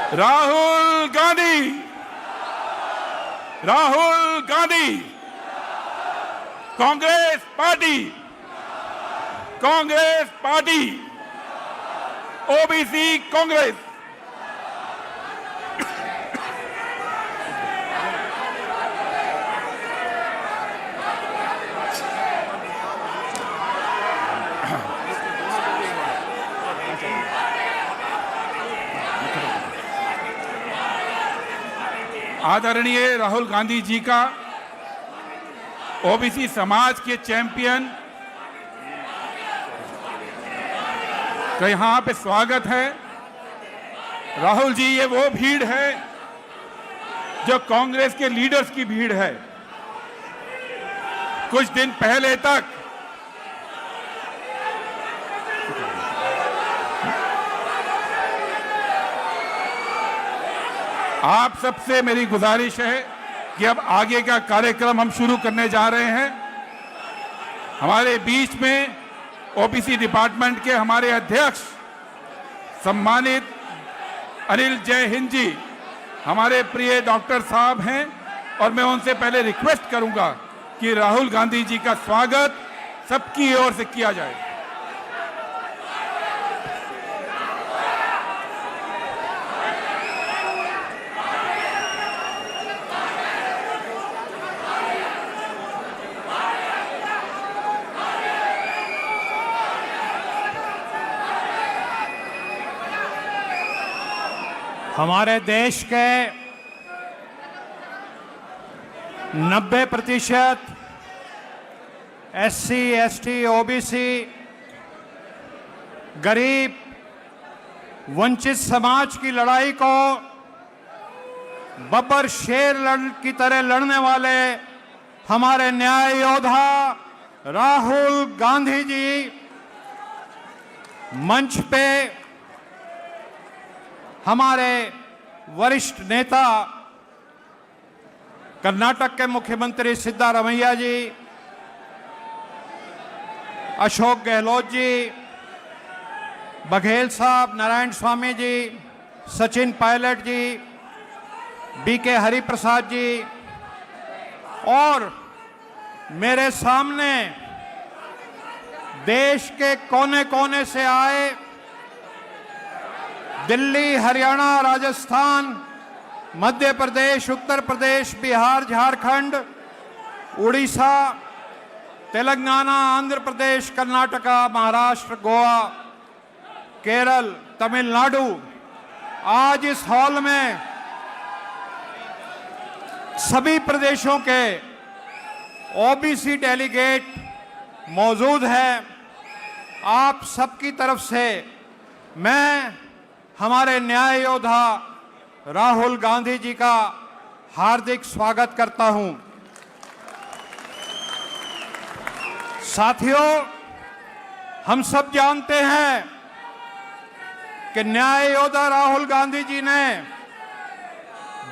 Rahul Gandhi, Rahul Gandhi, Congress party, Congress party, OBC Congress. आदरणीय राहुल गांधी जी का OBC समाज के चैंपियन का यहाँ पे स्वागत है। राहुल जी, ये वो भीड़ है जो कांग्रेस के लीडर्स की भीड़ है। कुछ दिन पहले तक आप सबसे मेरी गुजारिश है कि अब आगे का कार्यक्रम हम शुरू करने जा रहे हैं। हमारे बीच में ओबीसी डिपार्टमेंट के हमारे अध्यक्ष सम्मानित अनिल जय हिंद जी, हमारे प्रिय डॉक्टर साहब हैं, और मैं उनसे पहले रिक्वेस्ट करूंगा कि राहुल गांधी जी का स्वागत सबकी ओर से किया जाए। हमारे देश के 90% SC, ST, OBC, गरीब वंचित समाज की लड़ाई को बब्बर शेर की तरह लड़ने वाले हमारे न्याय योद्धा राहुल गांधी जी मंच पे हमारे वरिष्ठ नेता कर्नाटक के मुख्यमंत्री सिद्धारमैया जी, अशोक गहलोत जी, बघेल साहब, नारायण स्वामी जी, सचिन पायलट जी, बीके हरिप्रसाद जी, और मेरे सामने देश के कोने कोने से आए दिल्ली, हरियाणा, राजस्थान, मध्य प्रदेश, उत्तर प्रदेश, बिहार, झारखंड, उड़ीसा, तेलंगाना, आंध्र प्रदेश, कर्नाटका, महाराष्ट्र, गोवा, केरल, तमिलनाडु, आज इस हॉल में सभी प्रदेशों के ओबीसी डेलीगेट मौजूद हैं। आप सबकी तरफ से मैं हमारे न्याय योद्धा राहुल गांधी जी का हार्दिक स्वागत करता हूं। साथियों, हम सब जानते हैं कि न्याय योद्धा राहुल गांधी जी ने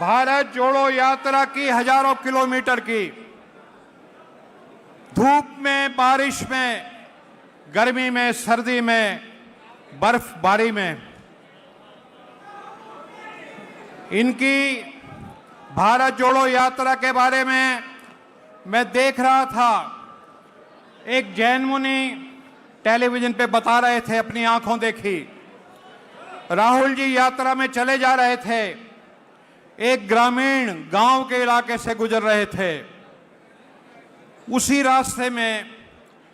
भारत जोड़ो यात्रा की, हजारों किलोमीटर की, धूप में, बारिश में, गर्मी में, सर्दी में, बर्फबारी में। इनकी भारत जोड़ो यात्रा के बारे में मैं देख रहा था। एक जैन मुनि टेलीविजन पे बता रहे थे, अपनी आंखों देखी। राहुल जी यात्रा में चले जा रहे थे, एक ग्रामीण गांव के इलाके से गुजर रहे थे। उसी रास्ते में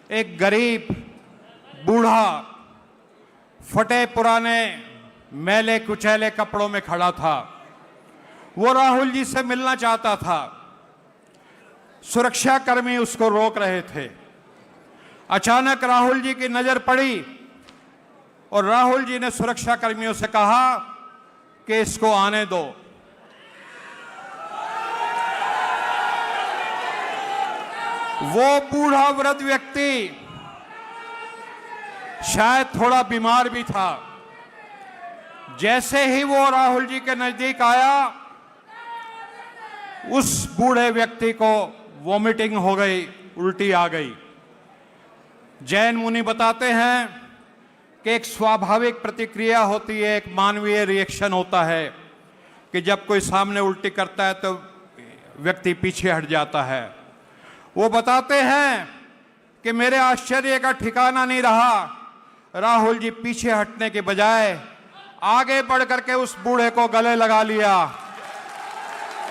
एक गरीब बूढ़ा फटे पुराने मैले कुचैले कपड़ों में खड़ा था। वो राहुल जी से मिलना चाहता था। सुरक्षाकर्मी उसको रोक रहे थे। अचानक राहुल जी की नजर पड़ी और राहुल जी ने सुरक्षाकर्मियों से कहा कि इसको आने दो। वो बूढ़ा वृद्ध व्यक्ति शायद थोड़ा बीमार भी था। जैसे ही वो राहुल जी के नजदीक आया, उस बूढ़े व्यक्ति को वॉमिटिंग हो गई, उल्टी आ गई। जैन मुनि बताते हैं कि एक स्वाभाविक प्रतिक्रिया होती है, एक मानवीय रिएक्शन होता है। कि जब कोई सामने उल्टी करता है तो व्यक्ति पीछे हट जाता है। वो बताते हैं कि मेरे आश्चर्य का ठिकाना नहीं रहा, राहुल जी पीछे हटने के बजाय आगे बढ़ करके उस बूढ़े को गले लगा लिया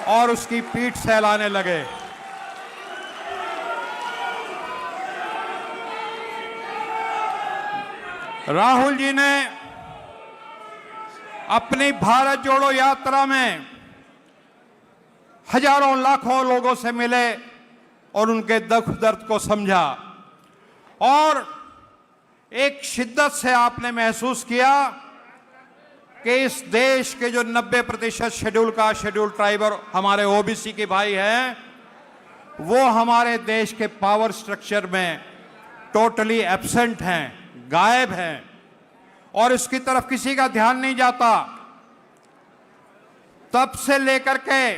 और उसकी पीठ सहलाने लगे। राहुल जी ने अपनी भारत जोड़ो यात्रा में हजारों लाखों लोगों से मिले और उनके दुख दर्द को समझा, और एक शिद्दत से आपने महसूस किया कि इस देश के जो 90% शेड्यूल ट्राइब और हमारे ओबीसी के भाई हैं, वो हमारे देश के पावर स्ट्रक्चर में टोटली एब्सेंट हैं, गायब हैं, और इसकी तरफ किसी का ध्यान नहीं जाता। तब से लेकर के,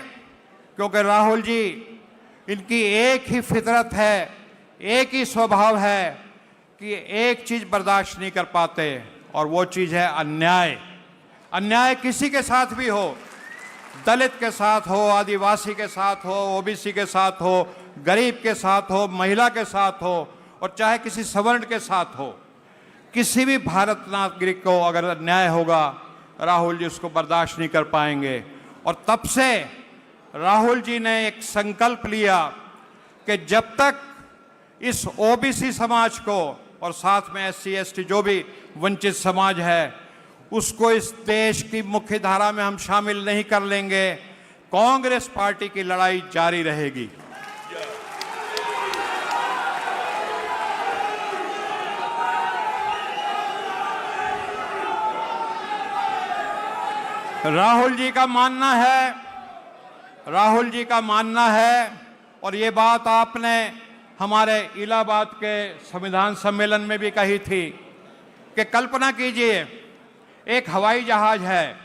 क्योंकि राहुल जी, इनकी एक ही फितरत है, एक ही स्वभाव है कि एक चीज बर्दाश्त नहीं कर पाते, और वो चीज है अन्याय। अन्याय किसी के साथ भी हो, दलित के साथ हो, आदिवासी के साथ हो, ओबीसी के साथ हो, गरीब के साथ हो, महिला के साथ हो, और चाहे किसी सवर्ण के साथ हो, किसी भी भारत नागरिक को अगर अन्याय होगा, राहुल जी उसको बर्दाश्त नहीं कर पाएंगे। और तब से राहुल जी ने एक संकल्प लिया कि जब तक इस ओबीसी समाज को और साथ में SC ST जो भी वंचित समाज है, उसको इस देश की मुख्य धारा में हम शामिल नहीं कर लेंगे, कांग्रेस पार्टी की लड़ाई जारी रहेगी। राहुल जी का मानना है, और ये बात आपने हमारे इलाहाबाद के संविधान सम्मेलन में भी कही थी कि कल्पना कीजिए एक हवाई जहाज है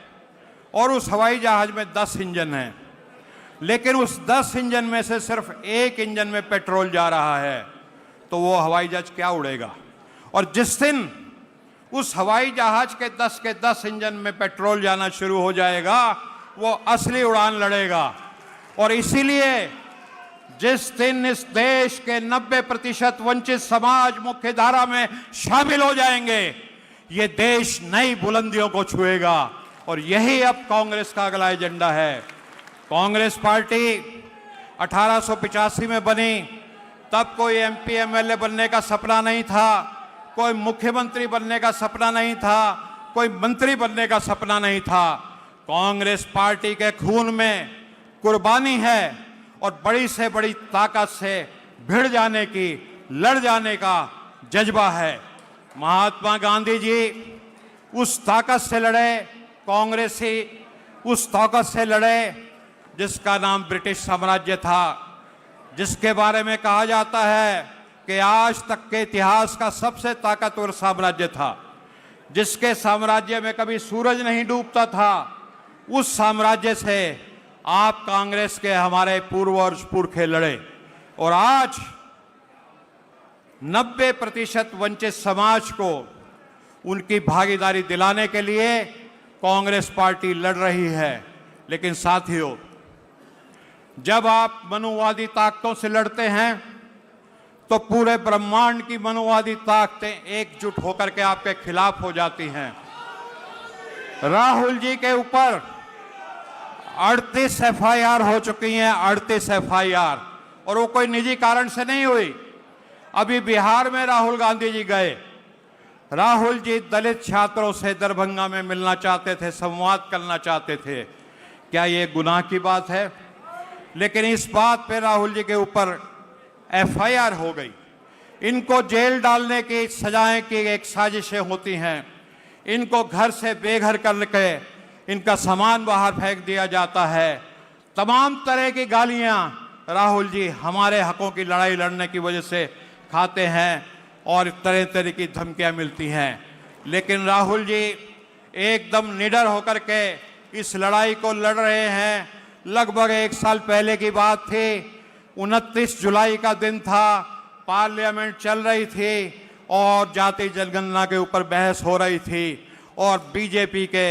और उस हवाई जहाज में 10 इंजन हैं, लेकिन उस 10 इंजन में से सिर्फ एक इंजन में पेट्रोल जा रहा है, तो वो हवाई जहाज क्या उड़ेगा? और जिस दिन उस हवाई जहाज के 10 इंजन में पेट्रोल जाना शुरू हो जाएगा, वो असली उड़ान लड़ेगा। और इसीलिए जिस दिन इस देश के 90% वंचित समाज मुख्य धारा में शामिल हो जाएंगे, ये देश नई बुलंदियों को छुएगा, और यही अब कांग्रेस का अगला एजेंडा है। कांग्रेस पार्टी 1885 में बनी, तब कोई MP MLA बनने का सपना नहीं था, कोई मुख्यमंत्री बनने का सपना नहीं था, कोई मंत्री बनने का सपना नहीं था। कांग्रेस पार्टी के खून में कुर्बानी है और बड़ी से बड़ी ताकत से भिड़ जाने की, लड़ जाने का जज्बा है। महात्मा गांधी जी उस ताकत से लड़े, कांग्रेसी उस ताकत से लड़े जिसका नाम ब्रिटिश साम्राज्य था, जिसके बारे में कहा जाता है कि आज तक के इतिहास का सबसे ताकतवर साम्राज्य था, जिसके साम्राज्य में कभी सूरज नहीं डूबता था। उस साम्राज्य से आप कांग्रेस के हमारे पूर्वज पुरखे लड़े, और आज 90% वंचित समाज को उनकी भागीदारी दिलाने के लिए कांग्रेस पार्टी लड़ रही है। लेकिन साथियों, जब आप मनुवादी ताकतों से लड़ते हैं तो पूरे ब्रह्मांड की मनुवादी ताकतें एकजुट होकर के आपके खिलाफ हो जाती हैं। राहुल जी के ऊपर 38 FIR हो चुकी हैं, 38 FIR, और वो कोई निजी कारण से नहीं हुई। अभी बिहार में राहुल गांधी जी गए, राहुल जी दलित छात्रों से दरभंगा में मिलना चाहते थे, संवाद करना चाहते थे। क्या ये गुनाह की बात है? लेकिन इस बात पे राहुल जी के ऊपर FIR हो गई। इनको जेल डालने की सजाएं की एक साजिशें होती हैं, इनको घर से बेघर करके इनका सामान बाहर फेंक दिया जाता है। तमाम तरह की गालियां राहुल जी हमारे हकों की लड़ाई लड़ने की वजह से खाते हैं, और तरह तरह की धमकियां मिलती हैं। लेकिन राहुल जी एकदम निडर होकर के इस लड़ाई को लड़ रहे हैं। लगभग 1 साल पहले की बात थी, 29 जुलाई का दिन था, पार्लियामेंट चल रही थी और जाति जनगणना के ऊपर बहस हो रही थी, और बीजेपी के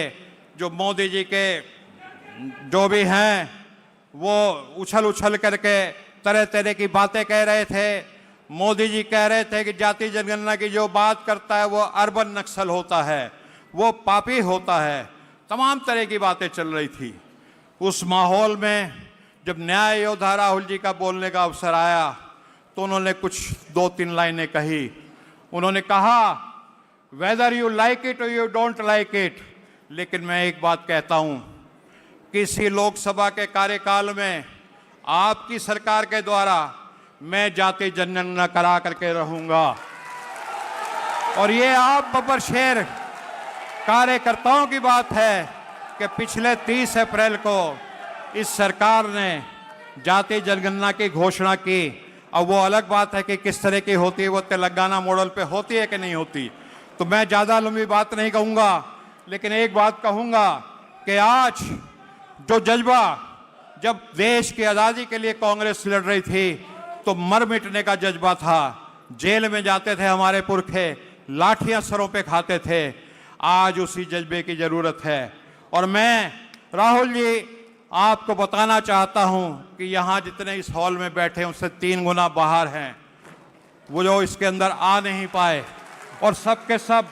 जो मोदी जी के जो भी हैं वो उछल उछल करके तरह तरह की बातें कह रहे थे। मोदी जी कह रहे थे कि जाति जनगणना की जो बात करता है वो अर्बन नक्सल होता है, वो पापी होता है, तमाम तरह की बातें चल रही थी। उस माहौल में जब न्याय योद्धा राहुल जी का बोलने का अवसर आया तो उन्होंने कुछ 2-3 लाइनें कही। उन्होंने कहा वेदर यू लाइक इट और यू डोंट लाइक इट, लेकिन मैं एक बात कहता हूं, किसी लोकसभा के कार्यकाल में आपकी सरकार के द्वारा मैं जाति जनगणना करा करके रहूंगा। और ये आप बब्बर शेर कार्यकर्ताओं की बात है कि पिछले 30 अप्रैल को इस सरकार ने जाति जनगणना की घोषणा की। अब वो अलग बात है कि किस तरह की होती है, वो तेलंगाना मॉडल पे होती है कि नहीं होती। तो मैं ज़्यादा लंबी बात नहीं कहूँगा, लेकिन एक बात कहूँगा कि आज जो जज्बा, जब देश की आज़ादी के लिए कांग्रेस लड़ रही थी तो मर मिटने का जज्बा था। जेल में जाते थे हमारे पुरखे, लाठियां सरों पे खाते थे। आज उसी जज्बे की ज़रूरत है। और मैं राहुल जी आपको बताना चाहता हूं कि यहाँ जितने इस हॉल में बैठे हैं उससे 3 गुना बाहर हैं, वो जो इसके अंदर आ नहीं पाए, और सब के सब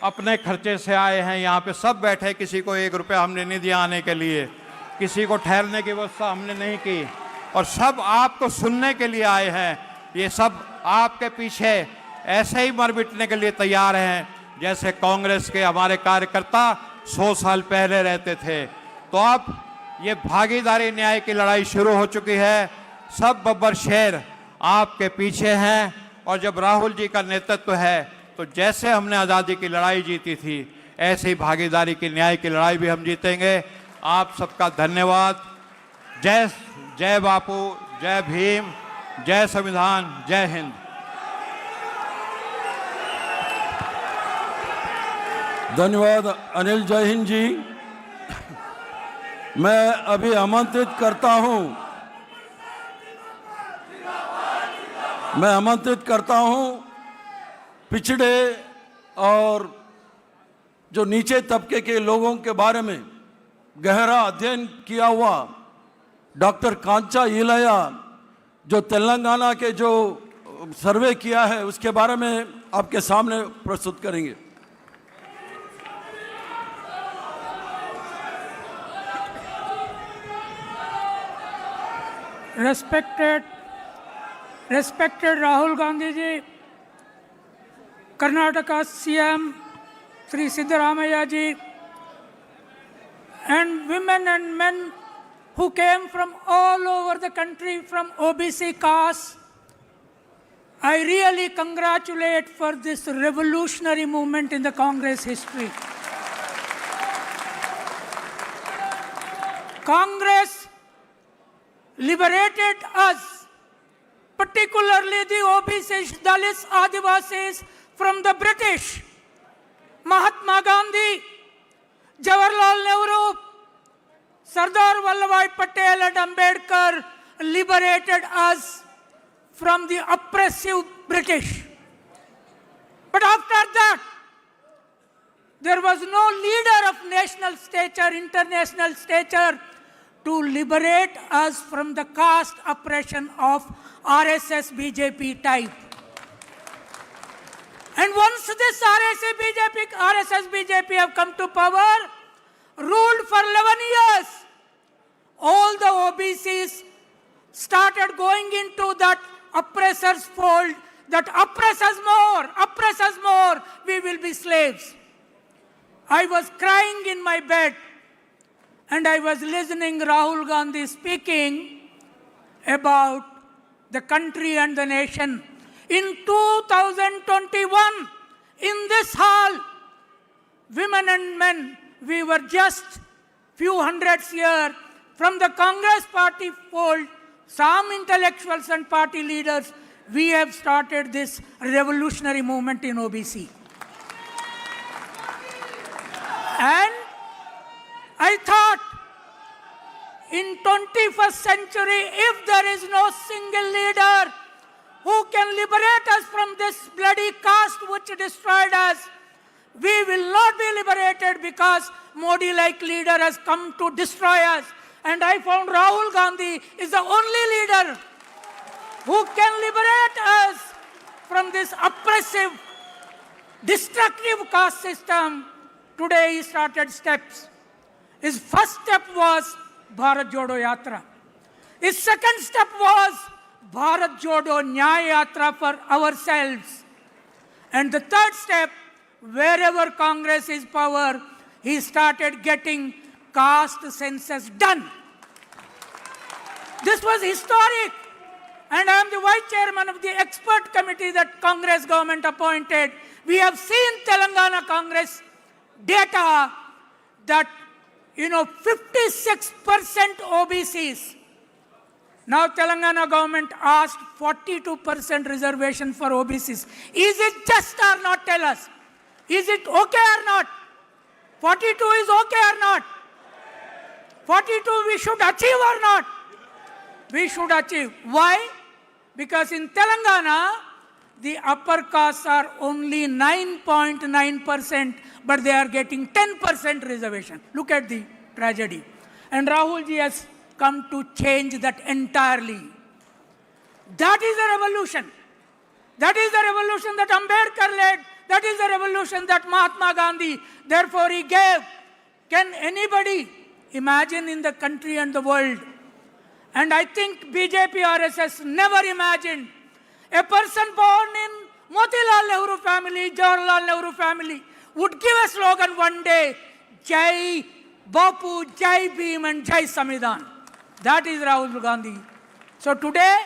अपने खर्चे से आए हैं। यहाँ पे सब बैठे, किसी को 1 रुपया हमने नहीं दिया आने के लिए, किसी को ठहरने की व्यवस्था हमने नहीं की, और सब आपको सुनने के लिए आए हैं। ये सब आपके पीछे ऐसे ही मर मिटने के लिए तैयार हैं जैसे कांग्रेस के हमारे कार्यकर्ता 100 साल पहले रहते थे। तो अब ये भागीदारी न्याय की लड़ाई शुरू हो चुकी है। सब बब्बर शेर आपके पीछे हैं, और जब राहुल जी का नेतृत्व है तो जैसे हमने आज़ादी की लड़ाई जीती थी ऐसे ही भागीदारी की न्याय की लड़ाई भी हम जीतेंगे। आप सबका धन्यवाद। जय जय बापू, जय भीम, जय संविधान, जय हिंद। धन्यवाद अनिल। जय हिंद जी। मैं अभी आमंत्रित करता हूं पिछड़े और जो नीचे तबके के लोगों के बारे में गहरा अध्ययन किया हुआ डॉक्टर कांचा इलैया, जो तेलंगाना के जो सर्वे किया है उसके बारे में आपके सामने प्रस्तुत करेंगे। Respected Rahul Gandhi ji, Karnataka CM Sri Siddaramaiah ji, and women and men who came from all over the country from OBC caste, I really congratulate for this revolutionary movement in the Congress history. Congress liberated us, particularly the OBCs, Dalits, Adivasis from the British. Mahatma Gandhi, Jawaharlal Nehru, Sardar Vallabhbhai Patel and Ambedkar liberated us from the oppressive British. But after that, there was no leader of national stature, international stature, to liberate us from the caste oppression of RSS BJP type. And once this RSS BJP have come to power, ruled for 11 years, all the OBCs started going into that oppressor's fold, that oppress us more, we will be slaves. I was crying in my bed, and I was listening Rahul Gandhi speaking about the country and the nation. In 2021, in this hall, women and men, we were just few hundreds here from the Congress party fold, some intellectuals and party leaders, we have started this revolutionary movement in OBC. And I thought, in 21st century, if there is no single leader who can liberate us from this bloody caste which destroyed us, we will not be liberated, because Modi-like leader has come to destroy us. And I found Rahul Gandhi is the only leader who can liberate us from this oppressive, destructive caste system. Today he started steps. His first step was Bharat Jodo Yatra. His second step was Bharat Jodo Nyaya Yatra for ourselves. And the third step, wherever Congress is power, he started getting caste census done. This was historic. And I am the vice chairman of the expert committee that Congress government appointed. We have seen Telangana Congress data that, 56% OBCs. Now Telangana government asked 42% reservation for OBCs. Is it just or not? Tell us. Is it okay or not? 42 is okay or not? 42 we should achieve or not? We should achieve. Why? Because in Telangana, the upper castes are only 9.9%, but they are getting 10% reservation. Look at the tragedy. And Rahul ji has come to change that entirely. That is the revolution. That is the revolution that Ambedkar led. That is the revolution that Mahatma Gandhi, therefore he gave. Can anybody imagine in the country and the world? And I think BJP RSS never imagined a person born in Motilal Nehru family, Jawaharlal Nehru family, would give a slogan one day, Jai Bapu, Jai Bhim and Jai Samvidhan. That is Rahul Gandhi. So today,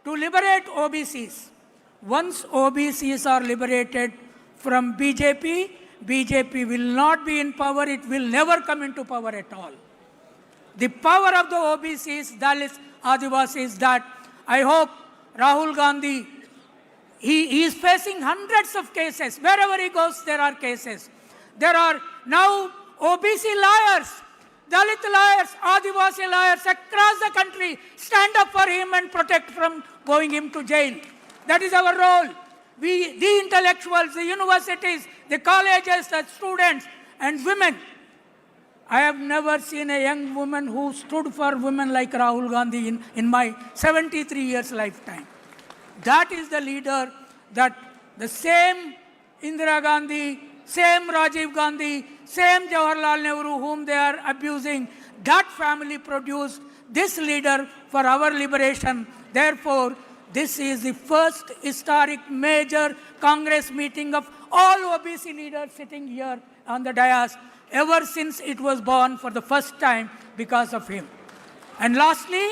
to liberate OBCs, once OBCs are liberated from BJP, BJP will not be in power, it will never come into power at all. The power of the OBCs, Dalits, Adivasis, that I hope Rahul Gandhi, he is facing hundreds of cases. Wherever he goes, there are cases. There are now OBC liars, Dalit liars, Adivasi liars across the country. Stand up for him and protect from going him to jail. That is our role. We, the intellectuals, the universities, the colleges, the students and women. I have never seen a young woman who stood for women like Rahul Gandhi in my 73 years lifetime. That is the leader that the same Indira Gandhi, same Rajiv Gandhi, same Jawaharlal Nehru whom they are abusing, that family produced this leader for our liberation. Therefore, this is the first historic major Congress meeting of all OBC leaders sitting here on the dais, ever since it was born for the first time because of him. And lastly,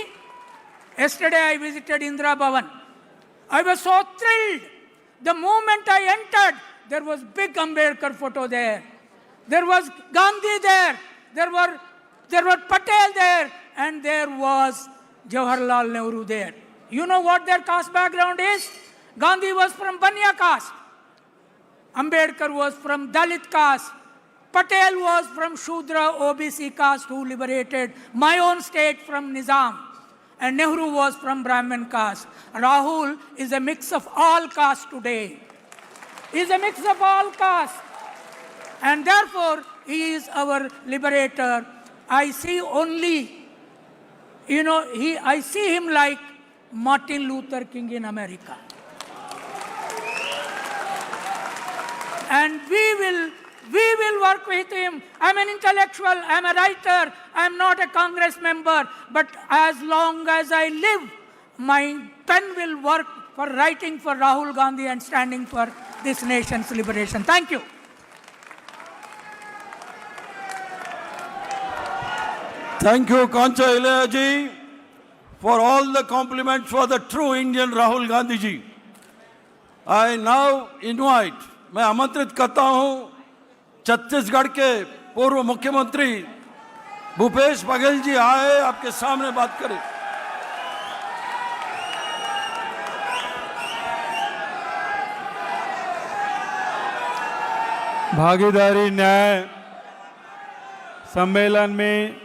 yesterday I visited Indira Bhavan. I was so thrilled. The moment I entered, there was big Ambedkar photo there. There was Gandhi there. There were Patel there. And there was Jawaharlal Nehru there. You know what their caste background is? Gandhi was from Banya caste. Ambedkar was from Dalit caste. Patel was from Shudra OBC caste who liberated my own state from Nizam. And Nehru was from Brahmin caste. Rahul is a mix of all castes today. He is a mix of all castes. And therefore, he is our liberator. I see only, I see him like Martin Luther King in America. And we will work with him. I'm an intellectual, I'm a writer, I'm not a Congress member, but as long as I live, my pen will work for writing for Rahul Gandhi and standing for this nation's liberation. Thank you. Thank you, Kancha Ilaiah ji, for all the compliments for the true Indian Rahul Gandhi ji. I now invite, मैं आमंत्रित करता हूं छत्तीसगढ़ के पूर्व मुख्यमंत्री भूपेश बघेल जी आए आपके सामने बात करें। भागीदारी न्याय सम्मेलन में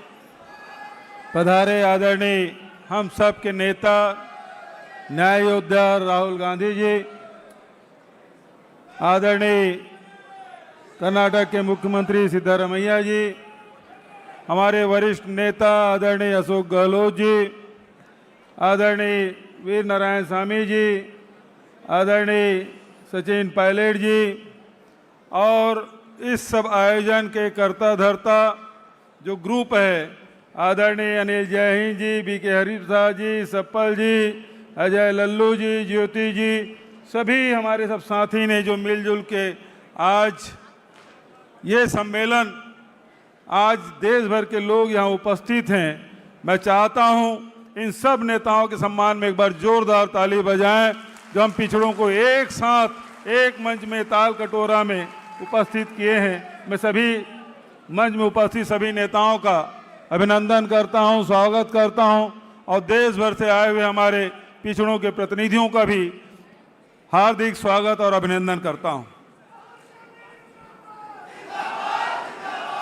पधारे आदरणीय हम सब के नेता न्याय योद्धा राहुल गांधी जी, आदरणीय कर्नाटक के मुख्यमंत्री सिद्धारमैया जी, हमारे वरिष्ठ नेता आदरणीय अशोक गहलोत जी, आदरणीय वीर नारायण स्वामी जी, आदरणीय सचिन पायलट जी और इस सब आयोजन के कर्ता धर्ता जो ग्रुप है, आदरणीय अनिल जय हिंद जी, बी के हरिप्रसाद जी, सप्पल जी, अजय लल्लू जी, ज्योति जी, सभी हमारे सब साथी ने जो मिलजुल के आज ये सम्मेलन, आज देश भर के लोग यहाँ उपस्थित हैं। मैं चाहता हूँ इन सब नेताओं के सम्मान में एक बार जोरदार ताली बजाएं जो हम पिछड़ों को एक साथ एक मंच में ताल कटोरा में उपस्थित किए हैं। मैं सभी मंच में उपस्थित सभी नेताओं का अभिनंदन करता हूं, स्वागत करता हूं और देश भर से आए हुए हमारे पिछड़ों के प्रतिनिधियों का भी हार्दिक स्वागत और अभिनंदन करता हूं।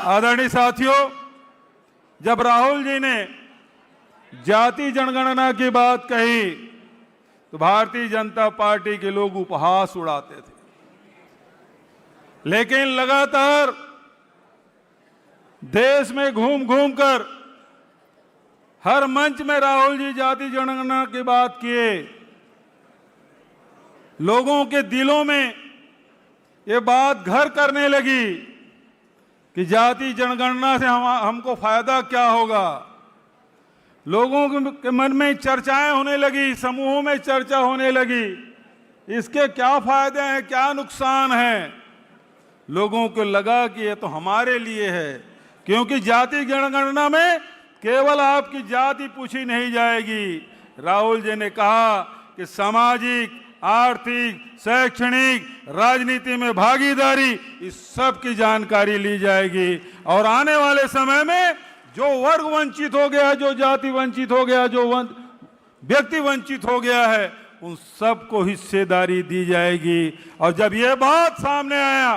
आदरणीय साथियों, जब राहुल जी ने जाति जनगणना की बात कही तो भारतीय जनता पार्टी के लोग उपहास उड़ाते थे, लेकिन लगातार देश में घूम घूम कर हर मंच में राहुल जी जाति जनगणना की बात किए। लोगों के दिलों में ये बात घर करने लगी कि जाति जनगणना से हमको फायदा क्या होगा। लोगों के मन में चर्चाएं होने लगी, समूहों में चर्चा होने लगी, इसके क्या फायदे हैं, क्या नुकसान है। लोगों को लगा कि ये तो हमारे लिए है, क्योंकि जाति जनगणना में केवल आपकी जाति पूछी नहीं जाएगी। राहुल जी ने कहा कि सामाजिक, आर्थिक, शैक्षणिक, राजनीति में भागीदारी, इस सब की जानकारी ली जाएगी और आने वाले समय में जो वर्ग वंचित हो गया, जो जाति वंचित हो गया, जो व्यक्ति वंचित हो गया है, उन सबको हिस्सेदारी दी जाएगी। और जब ये बात सामने आया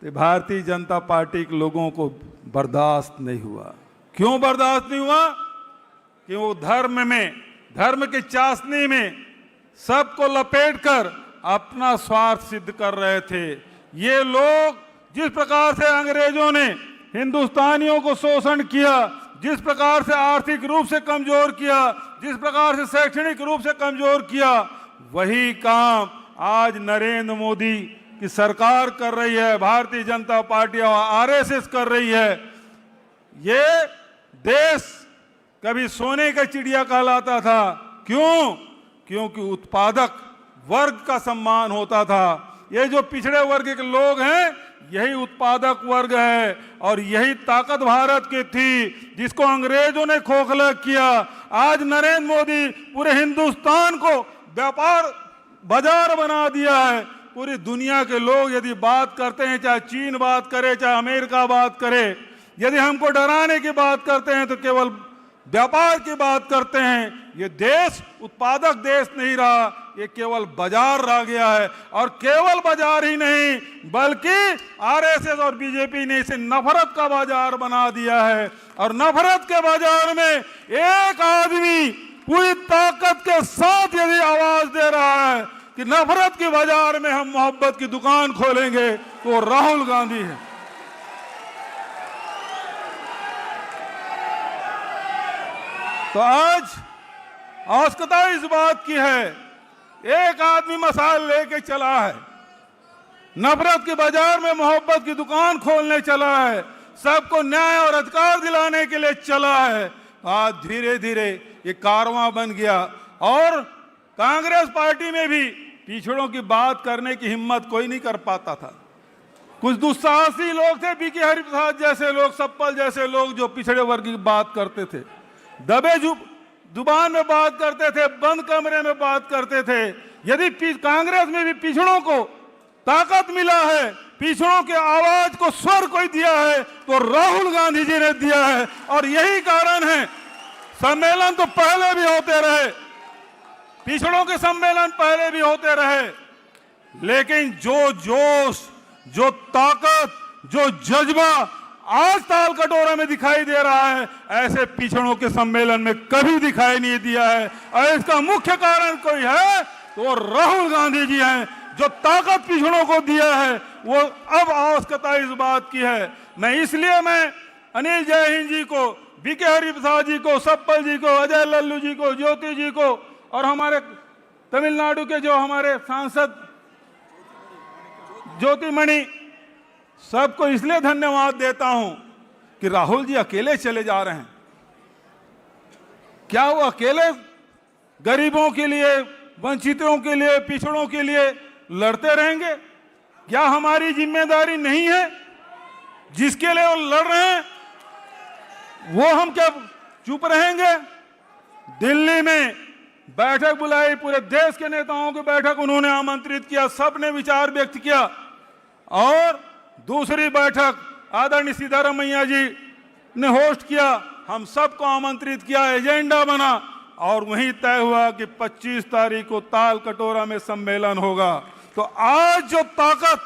तो भारतीय जनता पार्टी के लोगों को बर्दाश्त नहीं हुआ। क्यों बर्दाश्त नहीं हुआ? कि वो धर्म की चाशनी में सबको लपेटकर अपना स्वार्थ सिद्ध कर रहे थे। ये लोग जिस प्रकार से अंग्रेजों ने हिंदुस्तानियों को शोषण किया, जिस प्रकार से आर्थिक रूप से कमजोर किया, जिस प्रकार से शैक्षणिक रूप से कमजोर किया, वही काम आज नरेंद्र मोदी की सरकार कर रही है, भारतीय जनता पार्टी और आरएसएस कर रही है। ये देश कभी सोने का चिड़िया कहलाता था। क्यों? क्योंकि उत्पादक वर्ग का सम्मान होता था। ये जो पिछड़े वर्ग के लोग हैं, यही उत्पादक वर्ग है और यही ताकत भारत की थी, जिसको अंग्रेजों ने खोखला किया। आज नरेंद्र मोदी पूरे हिंदुस्तान को व्यापार बाजार बना दिया है। पूरी दुनिया के लोग यदि बात करते हैं, चाहे चीन बात करे, चाहे अमेरिका बात करे, यदि हमको डराने की बात करते हैं तो केवल व्यापार की बात करते हैं। ये देश उत्पादक देश नहीं रहा, ये केवल बाजार रह गया है। और केवल बाजार ही नहीं, बल्कि आरएसएस और बीजेपी ने इसे नफरत का बाजार बना दिया है। और नफरत के बाजार में एक आदमी पूरी ताकत के साथ यदि आवाज दे रहा है कि नफरत के बाजार में हम मोहब्बत की दुकान खोलेंगे, तो राहुल गांधी है। तो आज आवश्यकता इस बात की है, एक आदमी मसाल लेके चला है, नफरत के बाजार में मोहब्बत की दुकान खोलने चला है, सबको न्याय और अधिकार दिलाने के लिए चला है। आज धीरे धीरे ये कारवां बन गया और कांग्रेस पार्टी में भी पिछड़ों की बात करने की हिम्मत कोई नहीं कर पाता था। कुछ दुस्साहसी लोग थे, बी के हरिप्रसाद जैसे लोग, सप्पल जैसे लोग, जो पिछड़े वर्ग की बात करते थे, दबे जुबान में बात करते थे, बंद कमरे में बात करते थे। यदि कांग्रेस में भी पिछड़ों को ताकत मिला है, पिछड़ों के आवाज को स्वर कोई दिया है, तो राहुल गांधी जी ने दिया है। और यही कारण है, सम्मेलन तो पहले भी होते रहे, पिछड़ों के सम्मेलन पहले भी होते रहे, लेकिन जो जोश, जो ताकत, जो जज्बा आज ताल कटोरा में दिखाई दे रहा है, ऐसे पिछड़ों के सम्मेलन में कभी दिखाई नहीं दिया है। और इसका मुख्य कारण कोई है तो राहुल गांधी जी हैं, जो ताकत पिछड़ों को दिया है वो अब आवश्यकता इस बात की है। मैं अनिल जय हिंद जी को, बीके हरिप्रसाद जी को, सप्पल जी को, अजय लल्लू जी को, ज्योति जी को और हमारे तमिलनाडु के जो हमारे सांसद ज्योतिमणि, सबको इसलिए धन्यवाद देता हूं कि राहुल जी अकेले चले जा रहे हैं। क्या वो अकेले गरीबों के लिए, वंचितों के लिए, पिछड़ों के लिए लड़ते रहेंगे? क्या हमारी जिम्मेदारी नहीं है? जिसके लिए वो लड़ रहे हैं वो हम क्या चुप रहेंगे? दिल्ली में बैठक बुलाई, पूरे देश के नेताओं की बैठक उन्होंने आमंत्रित किया, सबने विचार व्यक्त किया। और दूसरी बैठक आदरणीय सीतारमैया जी ने होस्ट किया, हम सबको आमंत्रित किया, एजेंडा बना और वहीं तय हुआ कि 25 तारीख को ताल कटोरा में सम्मेलन होगा। तो आज जो ताकत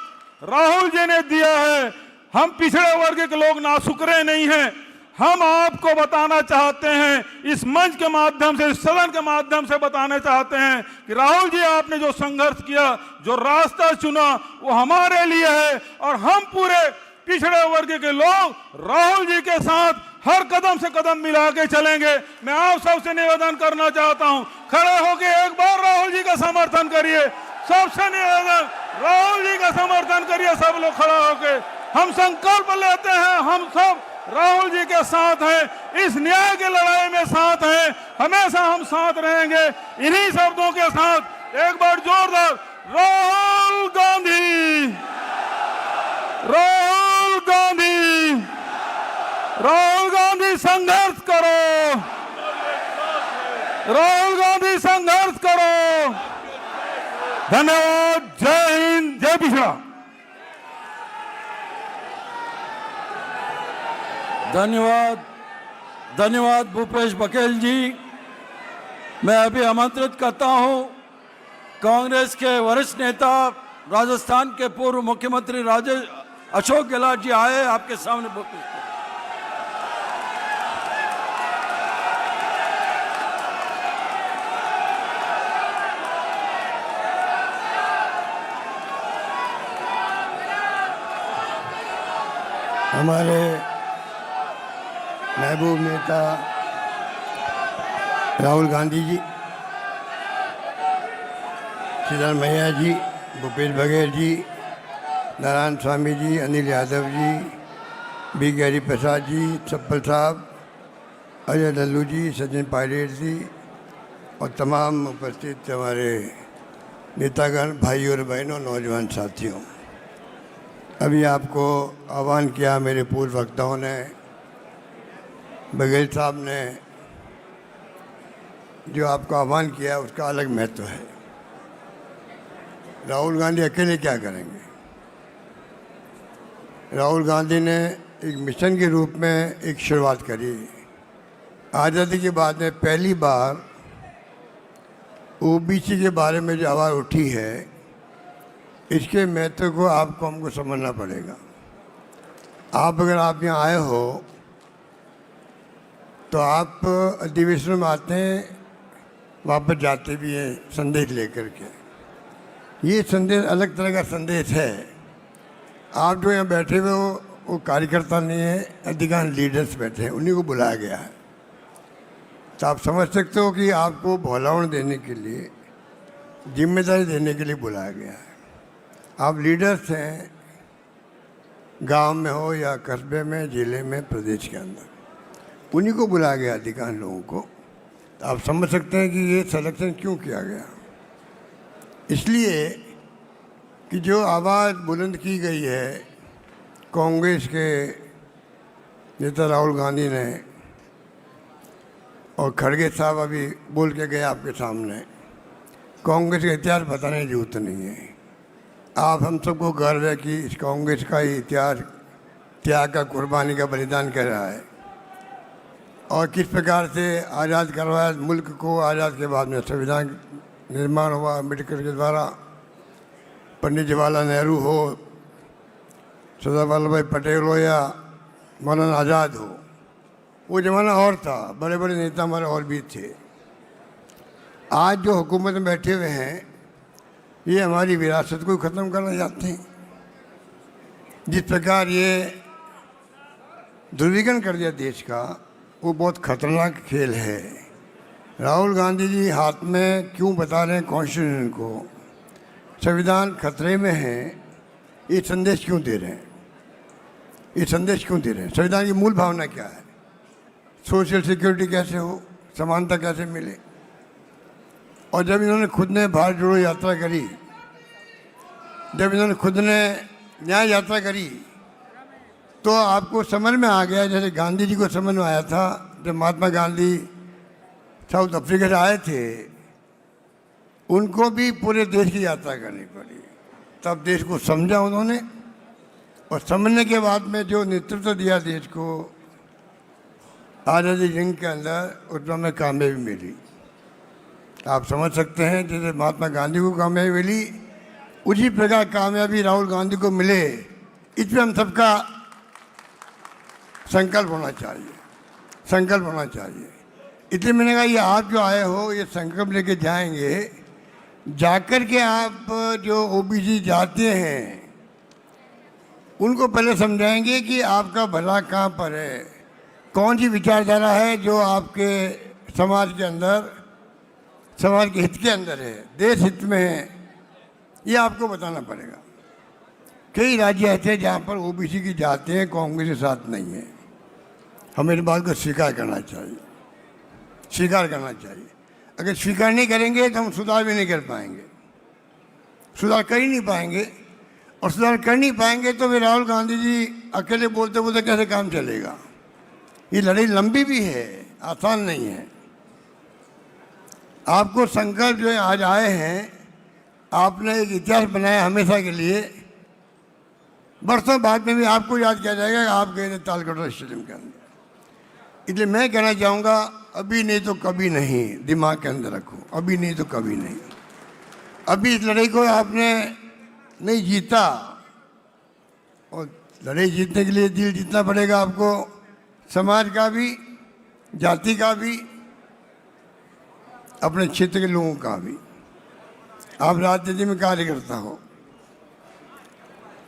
राहुल जी ने दिया है, हम पिछड़े वर्ग के लोग नासुकरे नहीं हैं। हम आपको बताना चाहते हैं, इस मंच के माध्यम से, इस सदन के माध्यम से बताना चाहते हैं कि राहुल जी आपने जो संघर्ष किया, जो रास्ता चुना, वो हमारे लिए है और हम पूरे पिछड़े वर्ग के लोग राहुल जी के साथ हर कदम से कदम मिला के चलेंगे। मैं आप सबसे निवेदन करना चाहता हूं, खड़े होकर एक बार राहुल जी का समर्थन करिए। सबसे निवेदन, राहुल जी का समर्थन करिए। सब लोग खड़ा होकर हम संकल्प लेते हैं, हम सब राहुल जी के साथ हैं, इस न्याय की लड़ाई में साथ हैं, हमेशा हम साथ रहेंगे। इन्हीं शब्दों के साथ एक बार जोरदार राहुल गांधी, राहुल गांधी, राहुल गांधी संघर्ष करो, राहुल गांधी संघर्ष करो। धन्यवाद। जय हिंद, जय पिछड़ा। धन्यवाद, धन्यवाद भूपेश बघेल जी। मैं अभी आमंत्रित करता हूं कांग्रेस के वरिष्ठ नेता, राजस्थान के पूर्व मुख्यमंत्री राजेश अशोक गहलोत जी आए आपके सामने। हमारे महबूब नेता राहुल गांधी जी, सिद्धरमैया जी, भूपेश बघेल जी, नारायण स्वामी जी, अनिल यादव जी, बीके हरिप्रसाद जी, सप्पल साहब, अजय लल्लू जी, सचिन पायलट जी और तमाम उपस्थित हमारे नेतागण, भाई और बहनों, नौजवान साथियों, अभी आपको आह्वान किया मेरे पूर्व वक्ताओं ने, बघेल साहब ने जो आपको आह्वान किया उसका अलग महत्व है। राहुल गांधी अकेले क्या करेंगे? राहुल गांधी ने एक मिशन के रूप में एक शुरुआत करी। आज़ादी के बाद में पहली बार ओबीसी के बारे में जो आवाज़ उठी है, इसके महत्व को आपको हमको समझना पड़ेगा। अगर आप यहाँ आए हो तो आप अधिवेशन में आते हैं, वापस जाते भी हैं संदेश लेकर के। ये संदेश अलग तरह का संदेश है। आप जो यहाँ बैठे हुए हो वो कार्यकर्ता नहीं है, अधिकांश लीडर्स बैठे हैं, उन्हीं को बुलाया गया है। तो आप समझ सकते हो कि आपको भोलावण देने के लिए, जिम्मेदारी देने के लिए बुलाया गया है। आप लीडर्स हैं, गांव में हो या कस्बे में, जिले में, प्रदेश के अंदर, उन्हीं को बुलाया गया अधिकांश लोगों को। तो आप समझ सकते हैं कि ये सिलेक्शन क्यों किया गया। इसलिए कि जो आवाज़ बुलंद की गई है कांग्रेस के नेता राहुल गांधी ने, और खड़गे साहब अभी बोल के गए आपके सामने, कांग्रेस का इतिहास बताने की जरूरत नहीं है। आप हम सबको गर्व है कि इस कांग्रेस का ही इतिहास त्याग का, कुर्बानी का, बलिदान कर रहा है और किस प्रकार से आज़ाद करवाया मुल्क को। आज़ाद के बाद में संविधान निर्माण हुआ अम्बेडकर के द्वारा, पंडित जवाहरलाल नेहरू हो, सरदार वल्लभ भाई पटेल हो या मौलाना आज़ाद हो, वो ज़माना और था। बड़े बड़े नेता हमारे और भी थे। आज जो हुकूमत में बैठे हुए हैं, ये हमारी विरासत को ख़त्म करना चाहते हैं। जिस प्रकार ये ध्रुवीकरण कर दिया देश का, वो बहुत खतरनाक खेल है। राहुल गांधी जी हाथ में क्यों बता रहे हैं कॉन्स्टिट्यूशन को, संविधान खतरे में है, ये संदेश क्यों दे रहे हैं? ये संदेश क्यों दे रहे हैं? संविधान की मूल भावना क्या है? सोशल सिक्योरिटी कैसे हो, समानता कैसे मिले? और जब इन्होंने खुद ने भारत जोड़ो यात्रा करी, जब इन्होंने खुद ने न्याय यात्रा करी, तो आपको समझ में आ गया, जैसे गांधी जी को समझ में आया था जब महात्मा गांधी साउथ अफ्रीका से आए थे, उनको भी पूरे देश की यात्रा करनी पड़ी। तब देश को समझा उन्होंने, और समझने के बाद में जो नेतृत्व दिया देश को आज़ादी जंग के अंदर, उसमें हमें कामयाबी मिली। आप समझ सकते हैं जैसे महात्मा गांधी को कामयाबी मिली, उसी प्रकार कामयाबी राहुल गांधी को मिले, इसमें हम सबका संकल्प होना चाहिए, संकल्प होना चाहिए। इसलिए मैंने कहा ये आप जो आए हो, ये संकल्प लेके जाएंगे, जाकर के आप जो ओबीसी जाते हैं उनको पहले समझाएंगे कि आपका भला कहाँ पर है, कौन सी विचारधारा है जो आपके समाज के अंदर, समाज के हित के अंदर है, देश हित में है, ये आपको बताना पड़ेगा। कई राज्य ऐसे हैं जहाँ पर ओबीसी की जाते हैं कांग्रेस के साथ नहीं है। हमें इस बात को स्वीकार करना चाहिए, स्वीकार करना चाहिए। अगर स्वीकार नहीं करेंगे तो हम सुधार भी नहीं कर पाएंगे, सुधार कर ही नहीं पाएंगे। और सुधार कर नहीं पाएंगे तो फिर राहुल गांधी जी अकेले बोलते बोलते कैसे काम चलेगा? ये लड़ाई लंबी भी है, आसान नहीं है। आपको संकल्प जो है आज आए हैं, आपने एक इतिहास बनाया हमेशा के लिए, बरसों बाद में भी आपको याद किया जाएगा कि आप गए थे तालकटोरा स्टेडियम के अंदर। इसलिए मैं कहना चाहूँगा, अभी नहीं तो कभी नहीं, दिमाग के अंदर रखो, अभी नहीं तो कभी नहीं। अभी इस लड़ाई को आपने नहीं जीता, और लड़ाई जीतने के लिए दिल जीतना पड़ेगा आपको, समाज का भी, जाति का भी, अपने क्षेत्र के लोगों का भी। आप राजनीति में कार्यकर्ता हो,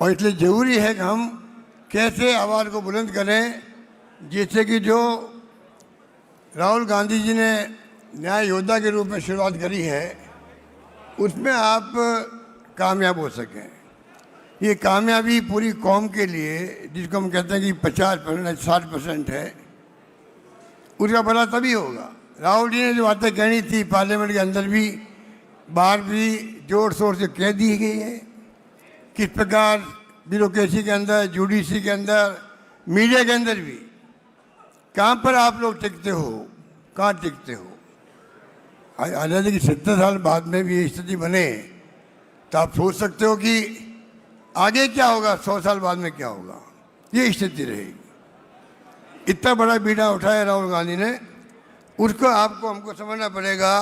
और इसलिए ज़रूरी है कि हम कैसे आवाज़ को बुलंद करें, जैसे कि जो राहुल गांधी जी ने न्याय योद्धा के रूप में शुरुआत करी है, उसमें आप कामयाब हो सकें। ये कामयाबी पूरी कौम के लिए, जिसको हम कहते हैं कि 50% 60% है, उसका भला तभी होगा। राहुल जी ने जो बातें कहनी थी पार्लियामेंट के अंदर भी, बाहर भी जोर शोर से कह दी गई है। किस प्रकार ब्यूरोक्रेसी के अंदर, जुडिशरी के अंदर, मीडिया के अंदर भी, कहाँ पर आप लोग टिकते हो, कहाँ टिकते हो? आज़ादी के 70 साल बाद में भी ये स्थिति बने, तो आप सोच सकते हो कि आगे क्या होगा, 100 साल बाद में क्या होगा, ये स्थिति रहेगी। इतना बड़ा बीड़ा उठाया राहुल गांधी ने, उसको आपको हमको समझना पड़ेगा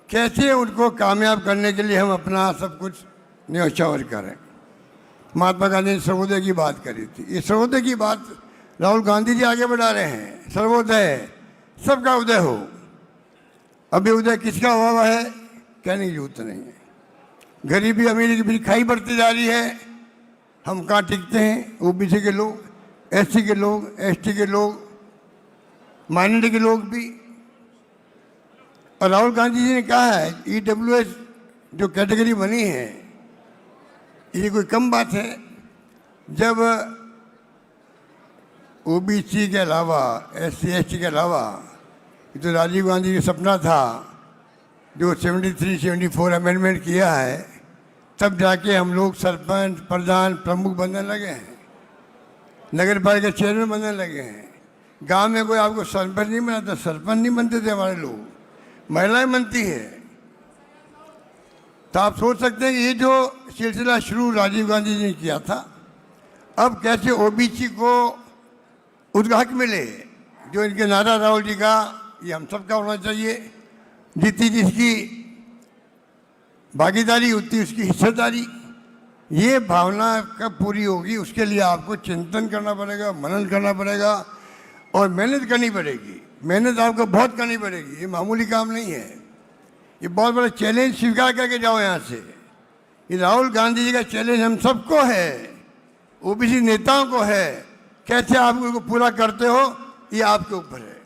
कैसे उनको कामयाब करने के लिए हम अपना सब कुछ न्यौछावर करें। महात्मा गांधी ने सर्वोदय की बात करी थी, ये सर्वोदय की बात राहुल गांधी जी आगे बढ़ा रहे हैं। सर्वोदय, सबका उदय हो। अभी उदय किसका हुआ है कहने की जरूरत नहीं है। गरीबी अमीरी की भी खाई बढ़ती जा रही है। हम कहाँ टिकते हैं? ओबीसी के लोग, एससी के लोग, एसटी के लोग, माइनॉरिटी के लोग भी। और राहुल गांधी जी ने कहा है ईडब्ल्यूएस जो कैटेगरी बनी है, ये कोई कम बात है। जब ओबीसी के अलावा, एससी एसटी के अलावा, ये तो राजीव गांधी का सपना था जो 73-74 अमेंडमेंट किया है, तब जाके हम लोग सरपंच, प्रधान, प्रमुख बनने लगे हैं, नगर पालिका चेयरमैन बनने लगे हैं। गांव में कोई आपको सरपंच नहीं बनाता, सरपंच नहीं बनते थे हमारे लोग, महिलाएं बनती है। तो आप सोच सकते हैं कि ये जो सिलसिला शुरू राजीव गांधी जी ने किया था, अब कैसे ओबीसी को उसका हक मिले, जो इनके नारा राहुल जी का, ये हम सबका होना चाहिए। जितनी जिसकी भागीदारी उतनी उसकी हिस्सेदारी, ये भावना कब पूरी होगी, उसके लिए आपको चिंतन करना पड़ेगा, मनन करना पड़ेगा और मेहनत करनी पड़ेगी। मेहनत आपको बहुत करनी पड़ेगी, ये मामूली काम नहीं है। ये बहुत बड़ा चैलेंज स्वीकार करके जाओ यहाँ से। ये राहुल गांधी जी का चैलेंज हम सबको है ओबीसी नेताओं को है, कैसे आप उनको पूरा करते हो ये आपके ऊपर है।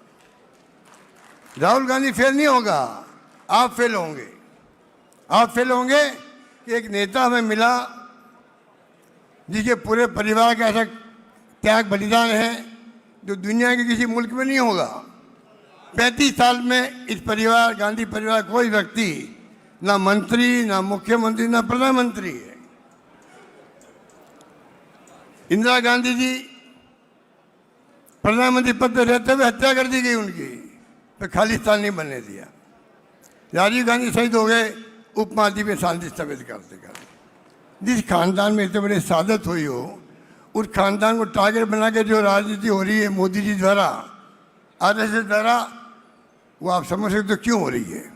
राहुल गांधी फेल नहीं होगा, आप फेल होंगे। आप फेल होंगे कि एक नेता हमें मिला जिसके पूरे परिवार का ऐसा त्याग बलिदान है जो दुनिया के किसी मुल्क में नहीं होगा। 35 साल में इस परिवार, गांधी परिवार, कोई व्यक्ति ना मंत्री, ना मुख्यमंत्री, ना प्रधानमंत्री है। इंदिरा गांधी जी प्रधानमंत्री पद पर रहते हुए हत्या कर दी गई उनकी, तो खालिस्तान नहीं बनने दिया। राजीव गांधी शहीद हो गए उपमहाद्वीप में शांति स्थापित करते करते। जिस खानदान में इतने बड़े सादत हुई हो, उस खानदान को टारगेट बना के जो राजनीति हो रही है मोदी जी द्वारा, आरएसएस द्वारा, वो आप समझ सकते हो क्यों हो रही है।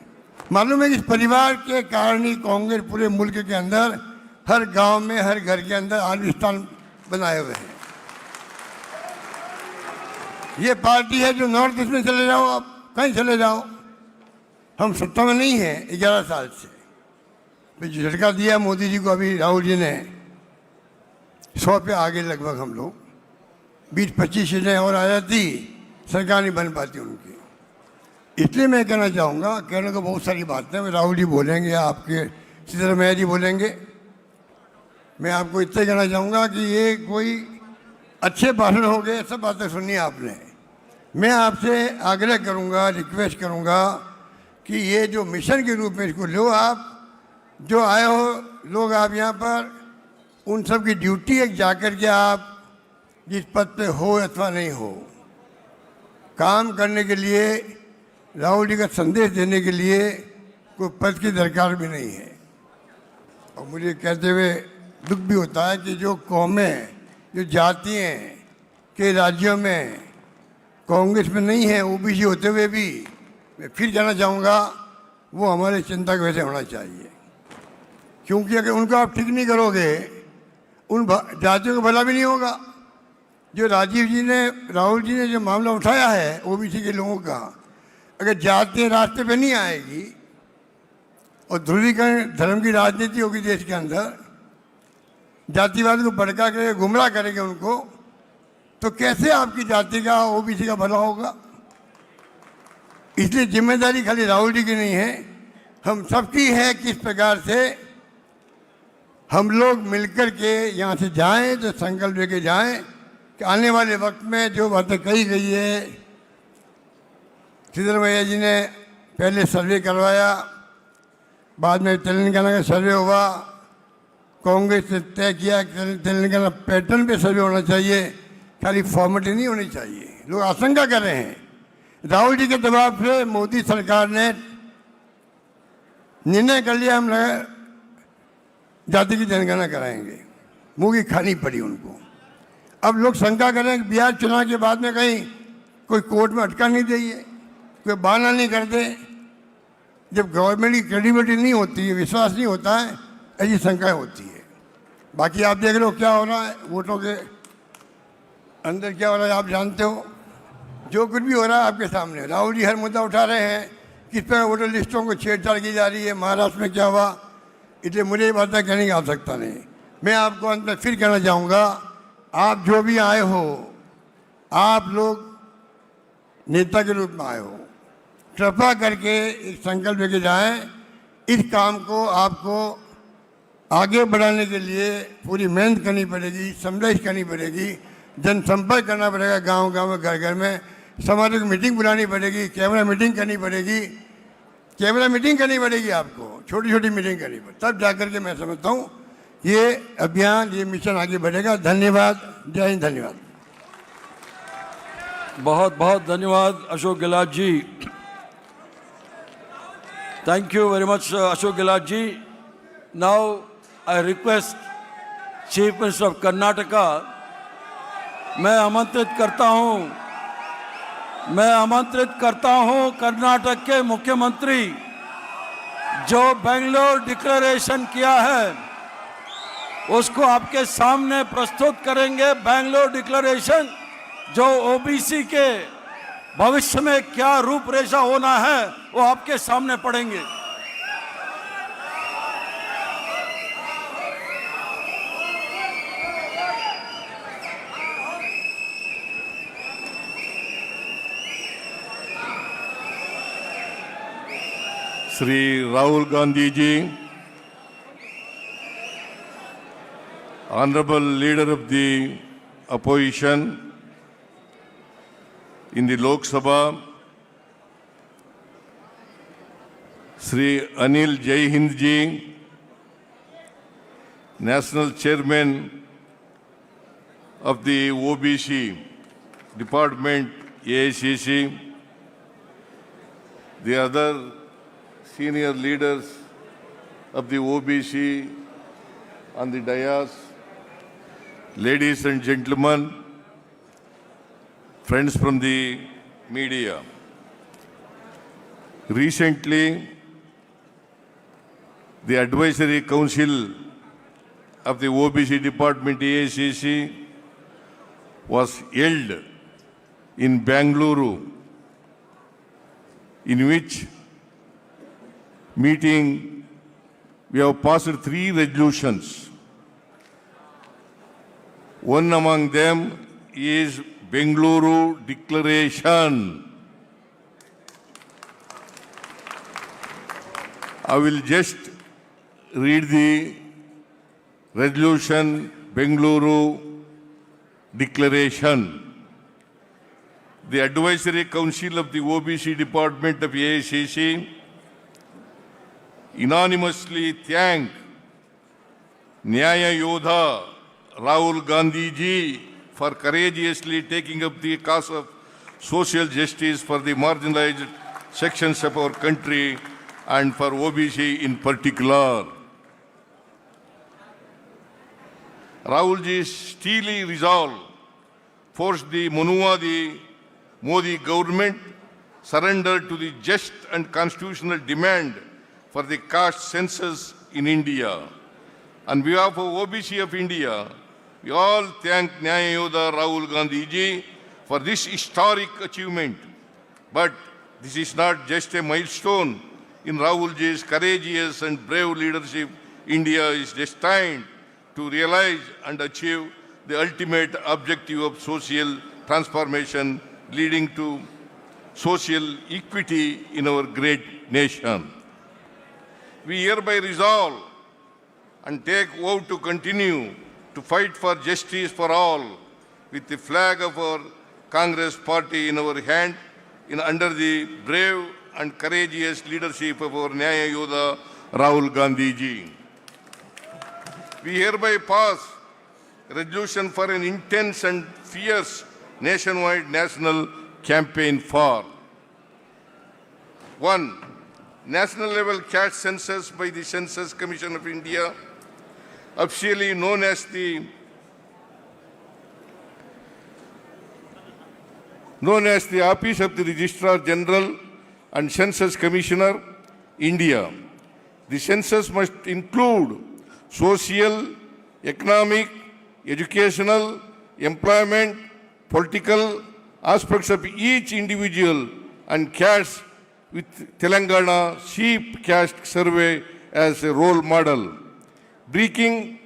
मालूम है कि इस परिवार के कारण ही कांग्रेस पूरे मुल्क के अंदर हर गांव में, हर घर के अंदर आर्मी स्थान बनाए हुए हैं। ये पार्टी है जो नॉर्थ ईस्ट में चले जाओ, आप कहीं चले जाओ, हम सत्ता में नहीं हैं 11 साल से। जो झटका दिया मोदी जी को अभी राहुल जी ने, 100 पे आगे लगभग हम लोग, 20-25 सीटें और आ जाती, सरकार नहीं बन पाती उनकी। इसलिए मैं कहना चाहूँगा, कहने को बहुत सारी बातें राहुल जी बोलेंगे, आपके सिद्धरमैया जी बोलेंगे। मैं आपको इतना कहना चाहूँगा कि ये कोई अच्छे भाषण हो गए, सब बातें सुनी आपने। मैं आपसे आग्रह करूँगा, रिक्वेस्ट करूँगा कि ये जो मिशन के रूप में इसको लो। आप जो आए हो लोग, आप यहाँ पर, उन सब की ड्यूटी है जाकर के आप जिस पद पे हो अथवा नहीं हो, काम करने के लिए, राहुल जी का संदेश देने के लिए कोई पद की दरकार भी नहीं है। और मुझे कहते हुए दुख भी होता है कि जो कौमें, जो जातियाँ के राज्यों में कांग्रेस में नहीं है, ओबीसी होते हुए भी, मैं फिर कहना चाहूँगा वो हमारे चिंता के वजह से होना चाहिए। क्योंकि अगर उनको आप ठीक नहीं करोगे, उन जातियों का भला भी नहीं होगा। जो राहुल जी ने जो मामला उठाया है ओबीसी के लोगों का, अगर जाति रास्ते पे नहीं आएगी और ध्रुवीकरण धर्म की राजनीति होगी देश के अंदर, जातिवाद को भड़का के गुमराह करेंगे उनको, तो कैसे आपकी जाति का, ओबीसी का भला होगा। इसलिए जिम्मेदारी खाली राहुल जी की नहीं है, हम सबकी है। किस प्रकार से हम लोग मिलकर के यहाँ से जाएं, तो संकल्प लेके जाएं कि आने वाले वक्त में जो बातें कही गई है, सिद्धरमैया जी ने पहले सर्वे करवाया, बाद में तेलंगाना का सर्वे हुआ, कांग्रेस ने तय किया कि तेलंगाना पैटर्न पे सर्वे होना चाहिए, खाली फॉर्मेलिटी नहीं होनी चाहिए। लोग आशंका कर रहे हैं, राहुल जी के दबाव से मोदी सरकार ने निर्णय कर लिया हम जाति की जनगणना कराएंगे, मुंह की खानी पड़ी उनको। अब लोग शंका कर रहे हैं कि बिहार चुनाव के बाद में कहीं कोई कोर्ट में अटका नहीं देगी, कोई बहाना नहीं करते। जब गवर्नमेंट की क्रेडिबिलिटी नहीं होती है, विश्वास नहीं होता है, ऐसी शंकाएं होती है। बाकी आप देख लो क्या हो रहा है वोटों के अंदर, क्या हो रहा है आप जानते हो। जो कुछ भी हो रहा है आपके सामने, राहुल जी हर मुद्दा उठा रहे हैं, किस तरह वोटर लिस्टों को छेड़छाड़ की जा रही है, महाराष्ट्र में क्या हुआ। इसलिए मुझे ये बातें कहने की आवश्यकता नहीं। मैं आपको अंत में फिर कहना चाहूँगा, आप जो भी आए हो, आप लोग नेता के रूप में आए हो, कृपा करके एक संकल्प लेके जाएं। इस काम को आपको आगे बढ़ाने के लिए पूरी मेहनत करनी पड़ेगी, समझाइश करनी पड़ेगी, जनसंपर्क करना पड़ेगा, गांव-गांव में, घर-घर में, सामाजिक मीटिंग बुलानी पड़ेगी, कैमरा मीटिंग करनी पड़ेगी, आपको छोटी-छोटी मीटिंग करनी पड़ेगी, तब जाकर के मैं समझता हूँ ये अभियान, ये मिशन आगे बढ़ेगा। धन्यवाद, जय हिंद। धन्यवाद, बहुत बहुत धन्यवाद Ashok Gehlot ji. Thank you very much Ashok Gehlot ji. Now I request chief minister of Karnataka, मैं आमंत्रित करता हूं कर्नाटक के मुख्यमंत्री जो बेंगलोर डिक्लेरेशन किया है उसको आपके सामने प्रस्तुत करेंगे। बेंगलोर डिक्लेरेशन जो ओबीसी के भविष्य में क्या रूपरेखा होना है वो आपके सामने पढ़ेंगे। Sri Rahul Gandhi ji, Honorable Leader of the Opposition in the Lok Sabha, Sri Anil Jai Hind ji, National Chairman of the OBC Department, AICC, the other senior leaders of the OBC on the dais, ladies and gentlemen, friends from the media. Recently, the Advisory Council of the OBC Department, AICC, was held in Bengaluru, in which meeting we have passed 3 resolutions. One among them is Bengaluru Declaration. I will just read the resolution, Bengaluru Declaration. The Advisory Council of the OBC Department of AICC unanimously thank Nyaya Yodha Rahul Gandhi ji for courageously taking up the cause of social justice for the marginalized sections of our country and for OBC in particular. Rahul ji's steely resolve forced the Modi government surrender to the just and constitutional demand for the caste census in India. On behalf of OBC of India, we all thank Nyaya Yodha Rahul Gandhi ji for this historic achievement. But this is not just a milestone in Rahul ji's courageous and brave leadership. India is destined to realize and achieve the ultimate objective of social transformation leading to social equity in our great nation. We hereby resolve and take vow to continue to fight for justice for all with the flag of our Congress party in our hand under the brave and courageous leadership of our Nyaya Yodha Rahul Gandhi ji. We hereby pass a resolution for an intense and fierce nationwide national campaign for 1. National level caste census by the Census Commission of India, officially known as the Office of the Registrar General and Census Commissioner, India. The census must include social, economic, educational, employment, political aspects of each individual and caste, with Telangana Sheep Caste Survey as a role model. Breaking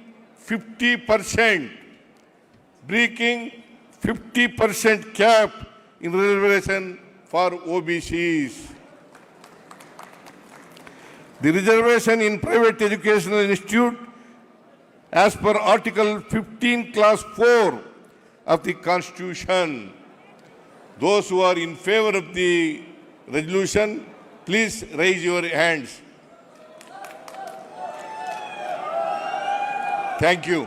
50% cap in reservation for OBCs. The reservation in private educational institute as per Article 15, Clause 4 of the Constitution. Those who are in favor of the resolution, please raise your hands. Thank you.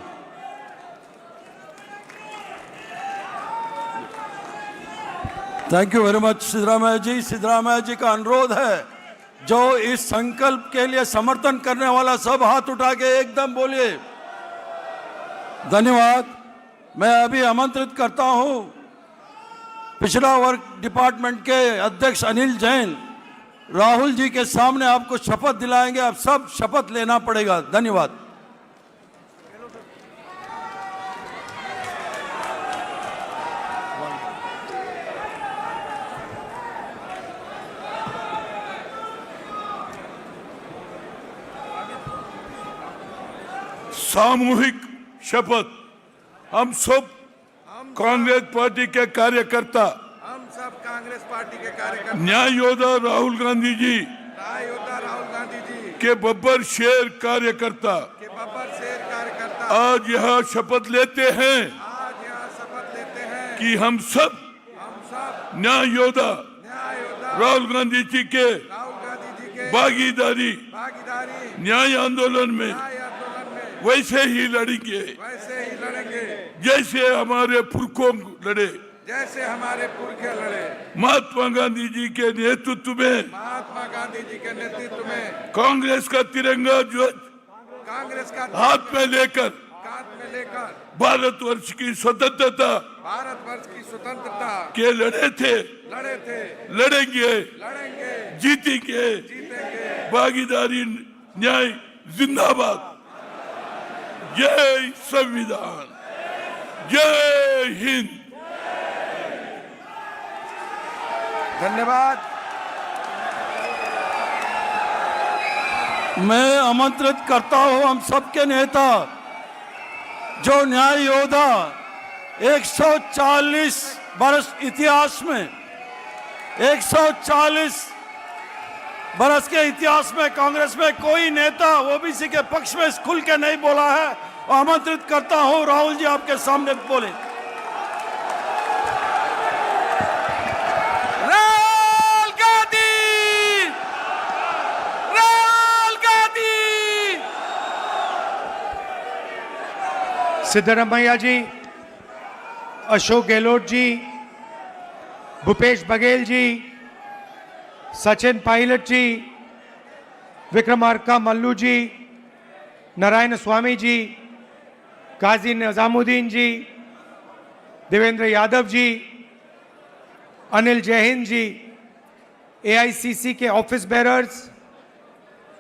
Thank you very much Siddaramaiah ji. Siddaramaiah ji का अनुरोध है, जो इस संकल्प के लिए समर्थन करने वाला सब हाथ उठा के एकदम बोलिए धन्यवाद। मैं अभी आमंत्रित करता हूं पिछड़ा वर्ग डिपार्टमेंट के अध्यक्ष अनिल जैन राहुल जी के सामने आपको शपथ दिलाएंगे। आप सब शपथ लेना पड़ेगा। धन्यवाद। सामूहिक शपथ। हम सब कांग्रेस पार्टी के कार्यकर्ता, हम सब कांग्रेस पार्टी के कार्यकर्ता न्याय योद्धा राहुल गांधी जी न्याय योद्धा राहुल के बब्बर शेर कार्यकर्ता आज यहाँ शपथ लेते हैं कि हम सब न्याय योद्धा राहुल गांधी जी के भागीदारी न्याय आंदोलन में वैसे ही लड़ेंगे जैसे हमारे पुरखों लड़े, महात्मा गांधी जी के नेतृत्व में कांग्रेस का तिरंगा ध्वज हाथ में लेकर भारतवर्ष की स्वतंत्रता के लड़े थे, लड़ेंगे, जीतेंगे। भागीदारी न्याय जिंदाबाद। जय संविधान, जय हिंद। धन्यवाद। मैं आमंत्रित करता हूं हम सबके नेता जो न्याय योद्धा 140 बरस इतिहास में 140 बरस के इतिहास में कांग्रेस में कोई नेता ओबीसी के पक्ष में खुल के नहीं बोला है। आमंत्रित करता हूं राहुल जी आपके सामने बोले। राहुल गांधी, राहुल गांधी। सिद्धरामैया जी, अशोक गहलोत जी, भूपेश बघेल जी, सचिन पायलट जी, विक्रमार्का मल्लू जी, नारायण स्वामी जी, काजी निजामुद्दीन जी, देवेंद्र यादव जी, अनिल जैन जी, एआईसीसी के office bearers,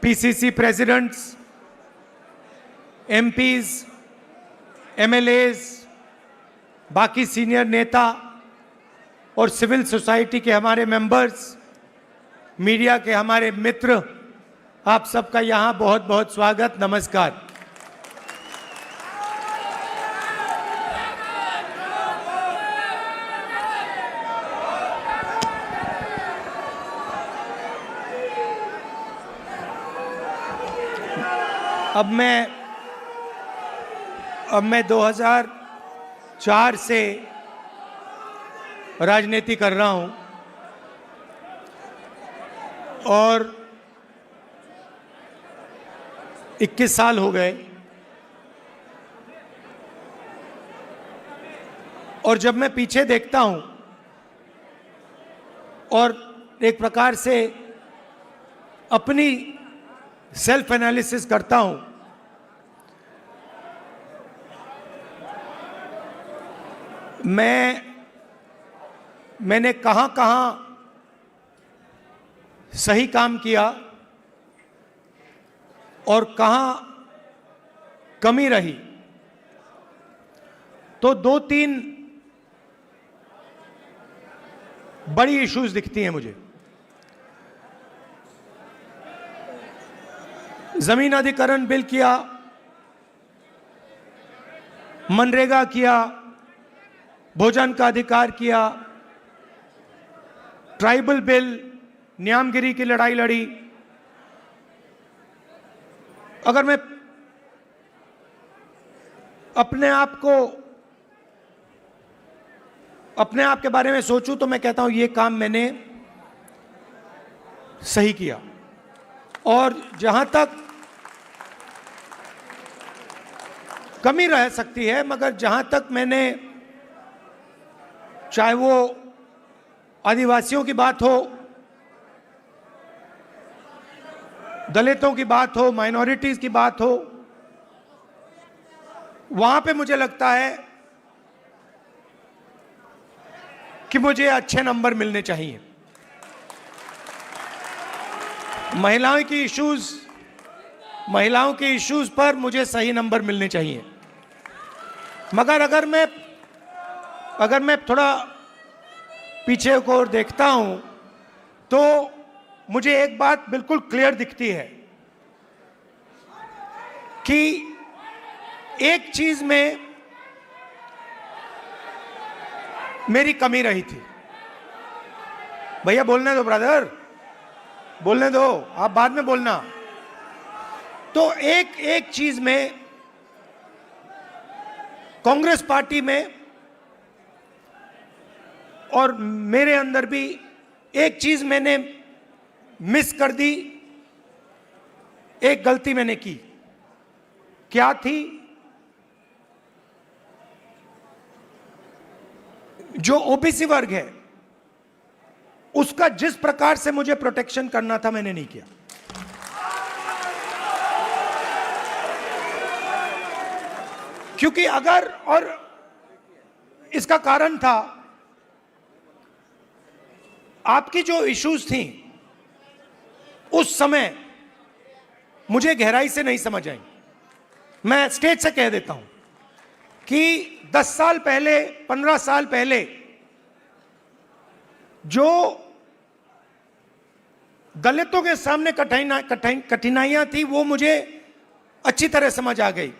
PCC presidents, MPs, MLAs, बाकी सीनियर नेता और सिविल सोसाइटी के हमारे मेंबर्स, मीडिया के हमारे मित्र, आप सबका यहाँ बहुत बहुत स्वागत, नमस्कार। अब मैं 2004 से राजनीति कर रहा हूं और 21 साल हो गए। और जब मैं पीछे देखता हूं और एक प्रकार से अपनी सेल्फ एनालिसिस करता हूं, मैंने कहां सही काम किया और कहां कमी रही, तो 2-3 बड़ी इश्यूज दिखती हैं मुझे। जमीन अधिग्रहण बिल किया, मनरेगा किया, भोजन का अधिकार किया, ट्राइबल बिल, न्यामगिरी की लड़ाई लड़ी। अगर मैं अपने आप के बारे में सोचूं तो मैं कहता हूं ये काम मैंने सही किया। और जहां तक कमी रह सकती है, मगर जहां तक मैंने, चाहे वो आदिवासियों की बात हो, दलितों की बात हो, माइनॉरिटीज की बात हो, वहां पे मुझे लगता है कि मुझे अच्छे नंबर मिलने चाहिए। महिलाओं की इश्यूज पर मुझे सही नंबर मिलने चाहिए। मगर अगर मैं थोड़ा पीछे को देखता हूं तो मुझे एक बात बिल्कुल क्लियर दिखती है कि एक चीज में मेरी कमी रही थी। भैया बोलने दो, ब्रदर, बोलने दो, आप बाद में बोलना। तो एक चीज में कांग्रेस पार्टी में और मेरे अंदर भी एक चीज मैंने मिस कर दी, एक गलती मैंने की। क्या थी? जो ओबीसी वर्ग है उसका जिस प्रकार से मुझे प्रोटेक्शन करना था मैंने नहीं किया। क्योंकि अगर, और इसका कारण था आपकी जो इश्यूज थी उस समय मुझे गहराई से नहीं समझ आई। मैं स्टेज से कह देता हूं कि 10 साल पहले, 15 साल पहले जो दलितों के सामने कठिनाइयां थी वो मुझे अच्छी तरह समझ आ गई।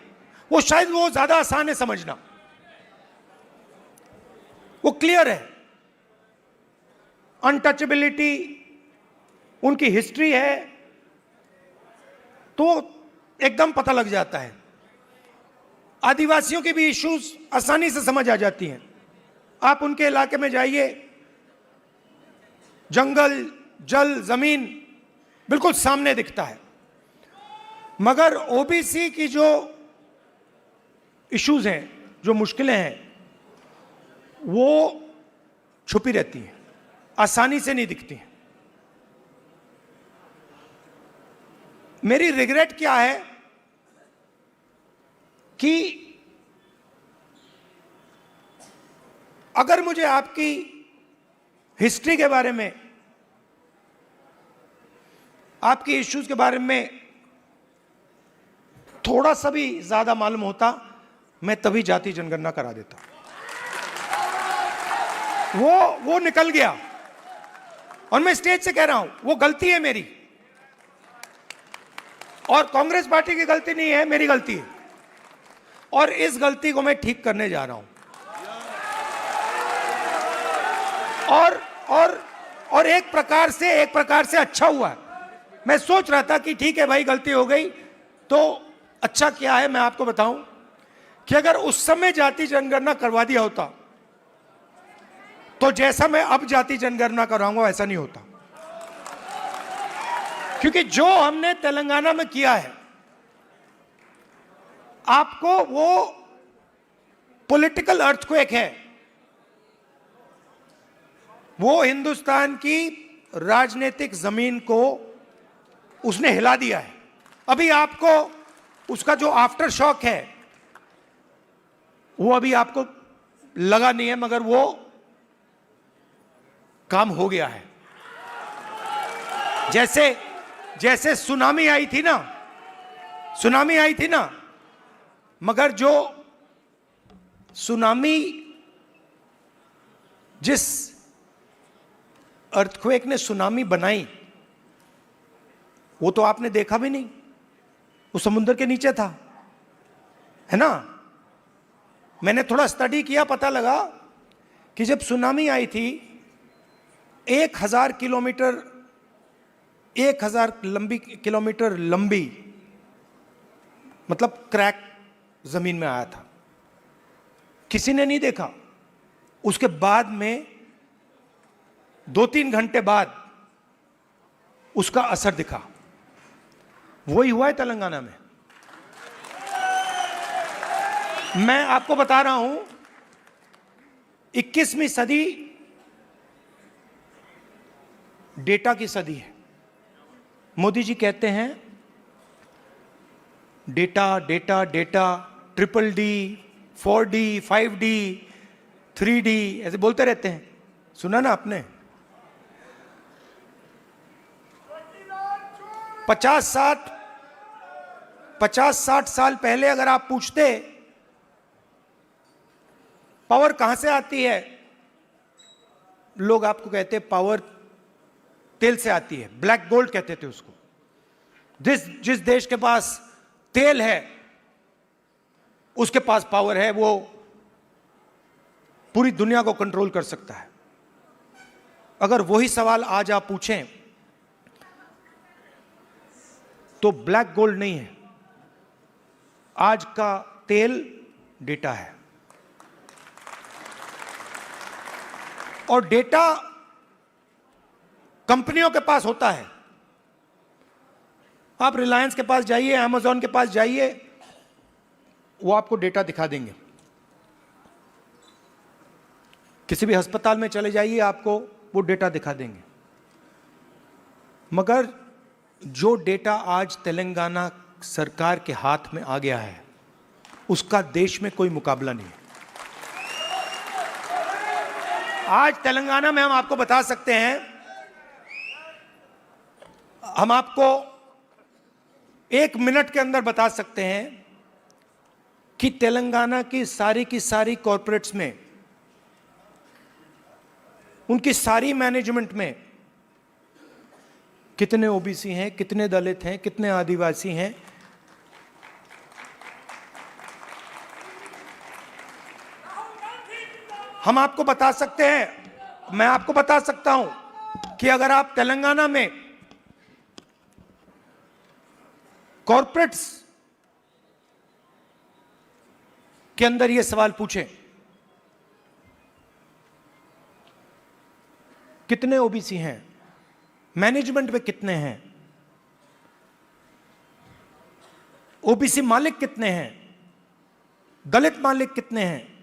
वो शायद वो ज्यादा आसान है समझना, वो क्लियर है। अनटचेबिलिटी, उनकी हिस्ट्री है तो एकदम पता लग जाता है। आदिवासियों की भी इश्यूज आसानी से समझ आ जाती हैं। आप उनके इलाके में जाइए, जंगल, जल, जमीन बिल्कुल सामने दिखता है। मगर ओबीसी की जो इश्यूज हैं, जो मुश्किलें हैं, वो छुपी रहती हैं, आसानी से नहीं दिखती हैं। मेरी रिग्रेट क्या है कि अगर मुझे आपकी हिस्ट्री के बारे में, आपकी इश्यूज के बारे में थोड़ा सा भी ज्यादा मालूम होता, मैं तभी जाति जनगणना करा देता। वो निकल गया और मैं स्टेज से कह रहा हूं वो गलती है मेरी, और कांग्रेस पार्टी की गलती नहीं है, मेरी गलती है। और इस गलती को मैं ठीक करने जा रहा हूं। और एक प्रकार से अच्छा हुआ है। मैं सोच रहा था कि ठीक है भाई, गलती हो गई तो अच्छा क्या है। मैं आपको बताऊं कि अगर उस समय जाति जनगणना करवा दिया होता तो जैसा मैं अब जाति जनगणना कराऊंगा वैसा नहीं होता। क्योंकि जो हमने तेलंगाना में किया है, आपको वो पॉलिटिकल अर्थक्वेक है, वो हिंदुस्तान की राजनीतिक जमीन को उसने हिला दिया है। अभी आपको उसका जो आफ्टर शॉक है वो अभी आपको लगा नहीं है, मगर वो काम हो गया है। जैसे सुनामी आई थी ना, मगर जो सुनामी, जिस अर्थक्वेक ने सुनामी बनाई, वो तो आपने देखा भी नहीं, वो समुद्र के नीचे था, है ना। मैंने थोड़ा स्टडी किया, पता लगा कि जब सुनामी आई थी 1000 किलोमीटर लंबी, मतलब क्रैक जमीन में आया था, किसी ने नहीं देखा। उसके बाद में 2-3 घंटे बाद उसका असर दिखा। वही हुआ है तेलंगाना में। मैं आपको बता रहा हूं, 21वीं सदी डेटा की सदी है। मोदी जी कहते हैं data data data, DDD, 4D, 5D, 3D, ऐसे बोलते रहते हैं। सुना ना आपने? 50-60 साल पहले अगर आप पूछते पावर कहां से आती है, लोग आपको कहते पावर तेल से आती है। ब्लैक गोल्ड कहते थे उसको। जिस देश के पास तेल है उसके पास पावर है, वो पूरी दुनिया को कंट्रोल कर सकता है। अगर वही सवाल आज आप पूछें तो ब्लैक गोल्ड नहीं है, आज का तेल डेटा है, और डेटा कंपनियों के पास होता है। आप रिलायंस के पास जाइए, अमेज़न के पास जाइए, वो आपको डेटा दिखा देंगे। किसी भी अस्पताल में चले जाइए, आपको वो डेटा दिखा देंगे। मगर जो डेटा आज तेलंगाना सरकार के हाथ में आ गया है, उसका देश में कोई मुकाबला नहीं है। आज तेलंगाना में हम आपको बता सकते हैं, हम आपको 1 मिनट के अंदर बता सकते हैं कि तेलंगाना की सारी कॉरपोरेट्स में, उनकी सारी मैनेजमेंट में कितने ओबीसी हैं, कितने दलित हैं, कितने आदिवासी हैं। हम आपको बता सकते हैं, मैं आपको बता सकता हूं कि अगर आप तेलंगाना में कॉरपोरेट्स के अंदर यह सवाल पूछें, कितने ओबीसी हैं, मैनेजमेंट में कितने हैं, ओबीसी मालिक कितने हैं, दलित मालिक कितने हैं,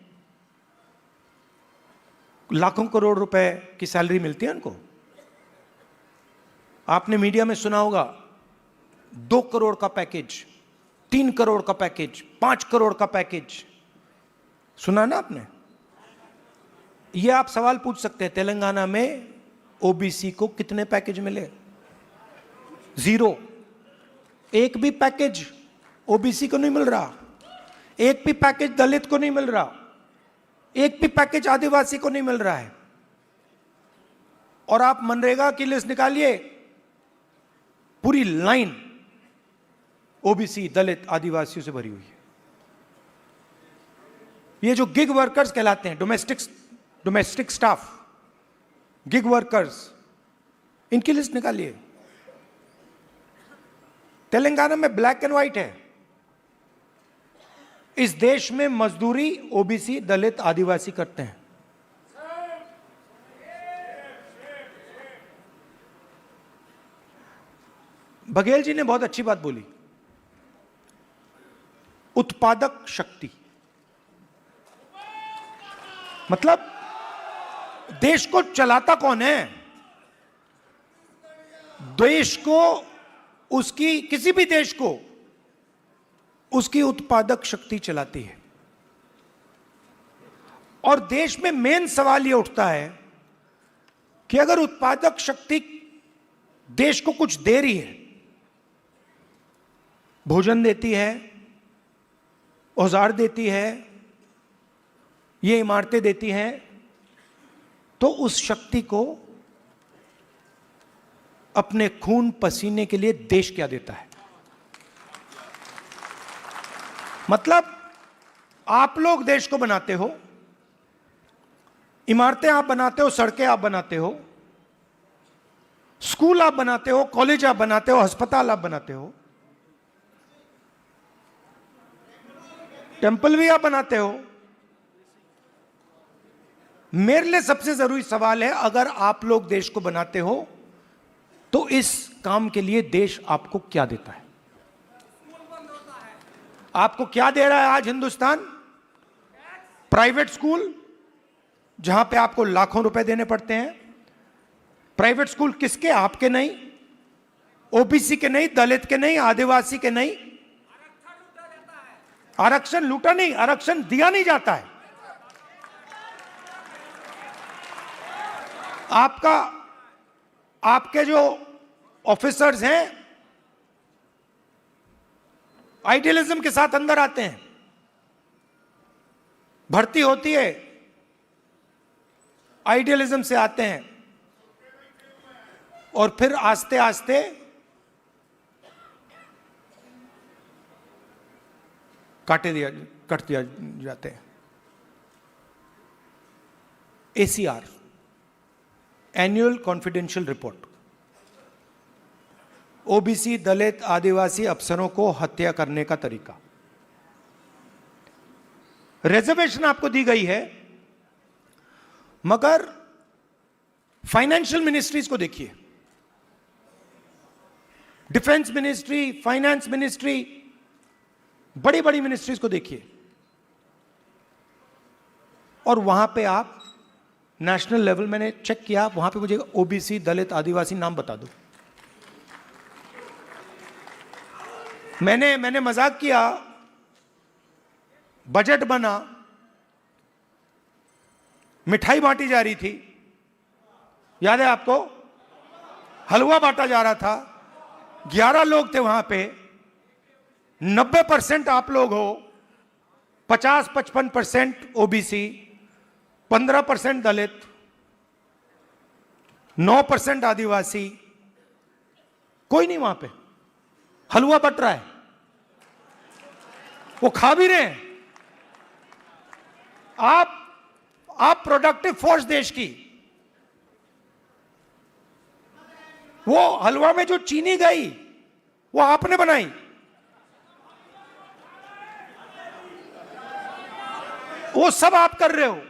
लाखों करोड़ रुपए की सैलरी मिलती है उनको। आपने मीडिया में सुना होगा 2 करोड़ का पैकेज, 3 करोड़ का पैकेज, 5 करोड़ का पैकेज, सुना ना आपने? ये आप सवाल पूछ सकते हैं, तेलंगाना में ओबीसी को कितने पैकेज मिले? 0। एक भी पैकेज ओबीसी को नहीं मिल रहा, एक भी पैकेज दलित को नहीं मिल रहा, एक भी पैकेज आदिवासी को नहीं मिल रहा है। और आप मनरेगा की लिस्ट निकालिए, पूरी लाइन ओबीसी, दलित, आदिवासियों से भरी हुई है। ये जो गिग वर्कर्स कहलाते हैं, डोमेस्टिक स्टाफ, गिग वर्कर्स, इनकी लिस्ट निकालिए। तेलंगाना में ब्लैक एंड व्हाइट है। इस देश में मजदूरी ओबीसी, दलित, आदिवासी करते हैं। बघेल जी ने बहुत अच्छी बात बोली, उत्पादक शक्ति। मतलब देश को चलाता कौन है? देश को, उसकी, किसी भी देश को उसकी उत्पादक शक्ति चलाती है। और देश में मेन सवाल यह उठता है कि अगर उत्पादक शक्ति देश को कुछ दे रही है, भोजन देती है, औजार देती है, ये इमारतें देती हैं, तो उस शक्ति को अपने खून पसीने के लिए देश क्या देता है? मतलब आप लोग देश को बनाते हो, इमारतें आप बनाते हो, सड़कें आप बनाते हो, स्कूल आप बनाते हो, कॉलेज आप बनाते हो, अस्पताल आप बनाते हो, टेंपल भी आप बनाते हो। मेरे लिए सबसे जरूरी सवाल है, अगर आप लोग देश को बनाते हो तो इस काम के लिए देश आपको क्या देता है? आपको क्या दे रहा है आज हिंदुस्तान? प्राइवेट स्कूल, जहां पे आपको लाखों रुपए देने पड़ते हैं। प्राइवेट स्कूल किसके? आपके नहीं, ओबीसी के नहीं, दलित के नहीं, आदिवासी के नहीं। आरक्षण लूटा नहीं, आरक्षण दिया नहीं जाता है। आपके जो ऑफिसर्स हैं आइडियलिज्म के साथ अंदर आते हैं, भर्ती होती है, आइडियलिज्म से आते हैं, और फिर आस्ते आस्ते कट दिया जाते हैं। ACR, annual confidential report, OBC, Dalit, Adivasi अफसरों को हत्या करने का तरीका। रिजर्वेशन आपको दी गई है, मगर फाइनेंशियल मिनिस्ट्रीज को देखिए, डिफेंस मिनिस्ट्री, फाइनेंस मिनिस्ट्री, बड़ी बड़ी मिनिस्ट्रीज को देखिए, और वहां पे आप नेशनल लेवल, मैंने चेक किया, वहां पे मुझे ओबीसी, दलित, आदिवासी नाम बता दो। मैंने मजाक किया, बजट बना, मिठाई बांटी जा रही थी, याद है आपको? हलवा बांटा जा रहा था, 11 लोग थे वहां पे, 90% आप लोग हो, 50-55% ओबीसी, 15% दलित, 9% आदिवासी, कोई नहीं वहां पे। हलवा बट रहा है, वो खा भी रहे हैं। आप प्रोडक्टिव फोर्स देश की, वो हलवा में जो चीनी गई वो आपने बनाई, वो सब आप कर रहे हो,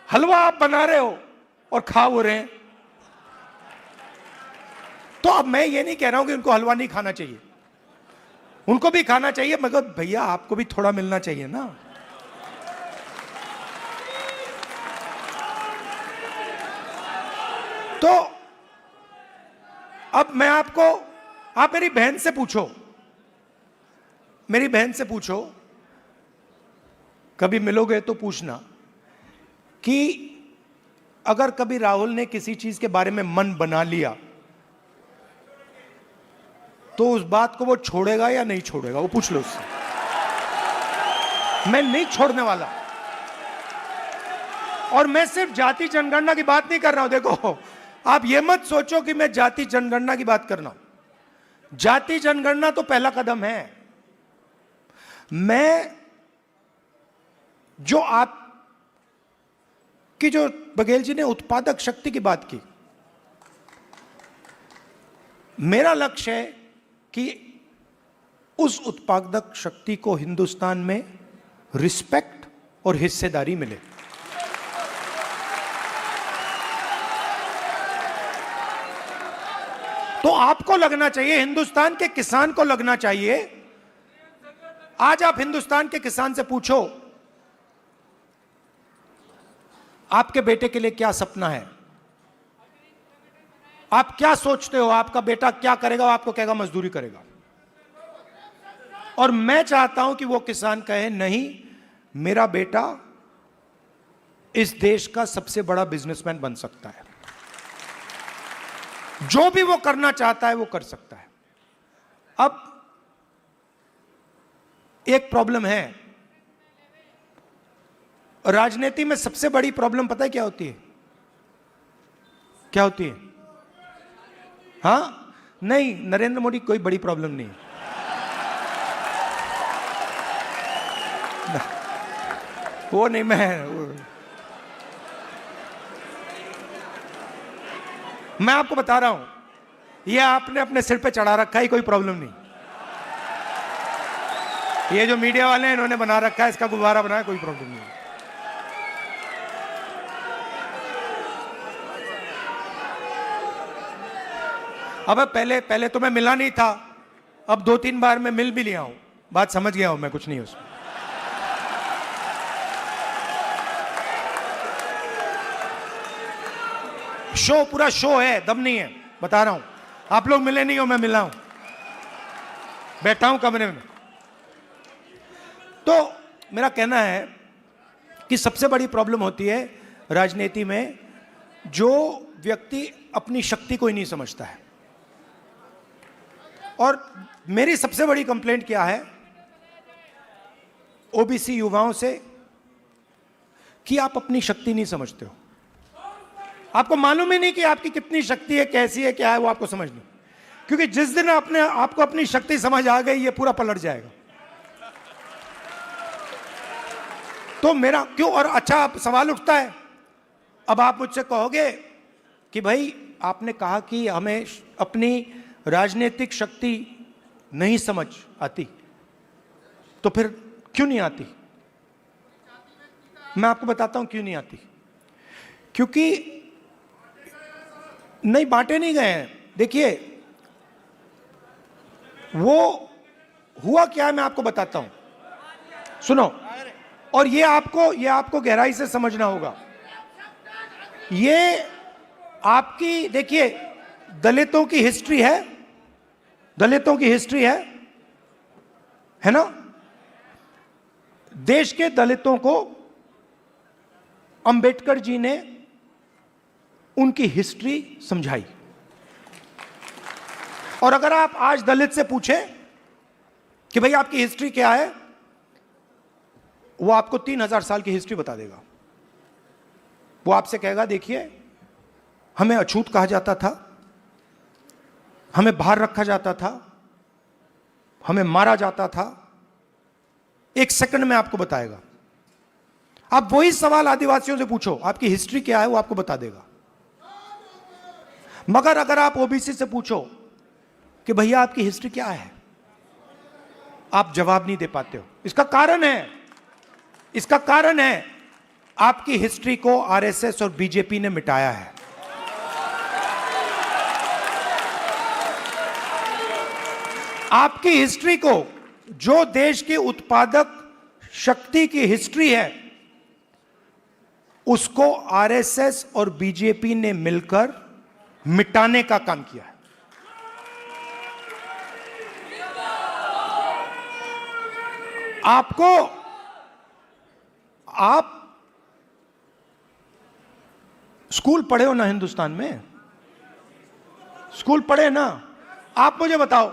हलवा आप बना रहे हो और खा हो रहे हैं। तो अब मैं ये नहीं कह रहा हूं कि उनको हलवा नहीं खाना चाहिए, उनको भी खाना चाहिए, मगर भैया आपको भी थोड़ा मिलना चाहिए ना। तो अब मैं आपको, आप मेरी बहन से पूछो, मेरी बहन से पूछो, कभी मिलोगे तो पूछना कि अगर कभी राहुल ने किसी चीज के बारे में मन बना लिया तो उस बात को वो छोड़ेगा या नहीं छोड़ेगा, वो पूछ लो उससे। मैं नहीं छोड़ने वाला। और मैं सिर्फ जाति जनगणना की बात नहीं कर रहा हूं। देखो, आप ये मत सोचो कि मैं जाति जनगणना की बात कर रहा हूं। जाति जनगणना तो पहला कदम है। मैं जो आप कि जो बघेल जी ने उत्पादक शक्ति की बात की, मेरा लक्ष्य है कि उस उत्पादक शक्ति को हिंदुस्तान में रिस्पेक्ट और हिस्सेदारी मिले। तो आपको लगना चाहिए, हिंदुस्तान के किसान को लगना चाहिए। आज आप हिंदुस्तान के किसान से पूछो, आपके बेटे के लिए क्या सपना है, आप क्या सोचते हो, आपका बेटा क्या करेगा? वो आपको कहेगा मजदूरी करेगा। और मैं चाहता हूं कि वो किसान कहे, नहीं, मेरा बेटा इस देश का सबसे बड़ा बिजनेसमैन बन सकता है, जो भी वो करना चाहता है वो कर सकता है। अब एक प्रॉब्लम है, राजनीति में सबसे बड़ी प्रॉब्लम पता है क्या होती है? क्या होती है? हाँ, नहीं, नरेंद्र मोदी कोई बड़ी प्रॉब्लम नहीं है। वो नहीं, मैं आपको बता रहा हूं, ये आपने अपने सिर पे चढ़ा रखा है, कोई प्रॉब्लम नहीं। ये जो मीडिया वाले हैं इन्होंने बना रखा है, इसका गुब्बारा बनाया, कोई प्रॉब्लम नहीं। अब पहले तो मैं मिला नहीं था, अब 2-3 बार मैं मिल भी लिया हूं, बात समझ गया हूं मैं, कुछ नहीं उसमें। शो, पूरा शो है, दम नहीं है, बता रहा हूं। आप लोग मिले नहीं हो, मैं मिला हूं, बैठा हूं कमरे में। तो मेरा कहना है कि सबसे बड़ी प्रॉब्लम होती है राजनीति में, जो व्यक्ति अपनी शक्ति को ही नहीं समझता है। और मेरी सबसे बड़ी कंप्लेंट क्या है ओबीसी युवाओं से, कि आप अपनी शक्ति नहीं समझते हो। आपको मालूम ही नहीं कि आपकी कितनी शक्ति है, कैसी है, क्या है, वो आपको समझ नहीं। क्योंकि जिस दिन आपको अपनी शक्ति समझ आ गई, ये पूरा पलट जाएगा। तो मेरा क्यों, और अच्छा आप सवाल उठता है, अब आप मुझसे कहोगे कि भाई आपने कहा कि हमें अपनी राजनीतिक शक्ति नहीं समझ आती, तो फिर क्यों नहीं आती? मैं आपको बताता हूं क्यों नहीं आती। क्योंकि नहीं, बांटे नहीं गए हैं। देखिए वो हुआ क्या है, मैं आपको बताता हूं, सुनो। और ये आपको गहराई से समझना होगा। ये आपकी, देखिए, दलितों की हिस्ट्री है, दलितों की हिस्ट्री है ना। देश के दलितों को अंबेडकर जी ने उनकी हिस्ट्री समझाई। और अगर आप आज दलित से पूछें कि भाई आपकी हिस्ट्री क्या है, वो आपको 3000 साल की हिस्ट्री बता देगा। वो आपसे कहेगा देखिए हमें अछूत कहा जाता था, हमें बाहर रखा जाता था, हमें मारा जाता था। एक सेकंड में आपको बताएगा। आप वही सवाल आदिवासियों से पूछो आपकी हिस्ट्री क्या है, वो आपको बता देगा। मगर अगर आप ओबीसी से पूछो कि भैया आपकी हिस्ट्री क्या है, आप जवाब नहीं दे पाते हो। इसका कारण है आपकी हिस्ट्री को आरएसएस और बीजेपी ने मिटाया है। आपकी हिस्ट्री को, जो देश की उत्पादक शक्ति की हिस्ट्री है, उसको आरएसएस और बीजेपी ने मिलकर मिटाने का काम किया है। आप स्कूल पढ़े हो ना हिंदुस्तान में, स्कूल पढ़े ना। आप मुझे बताओ,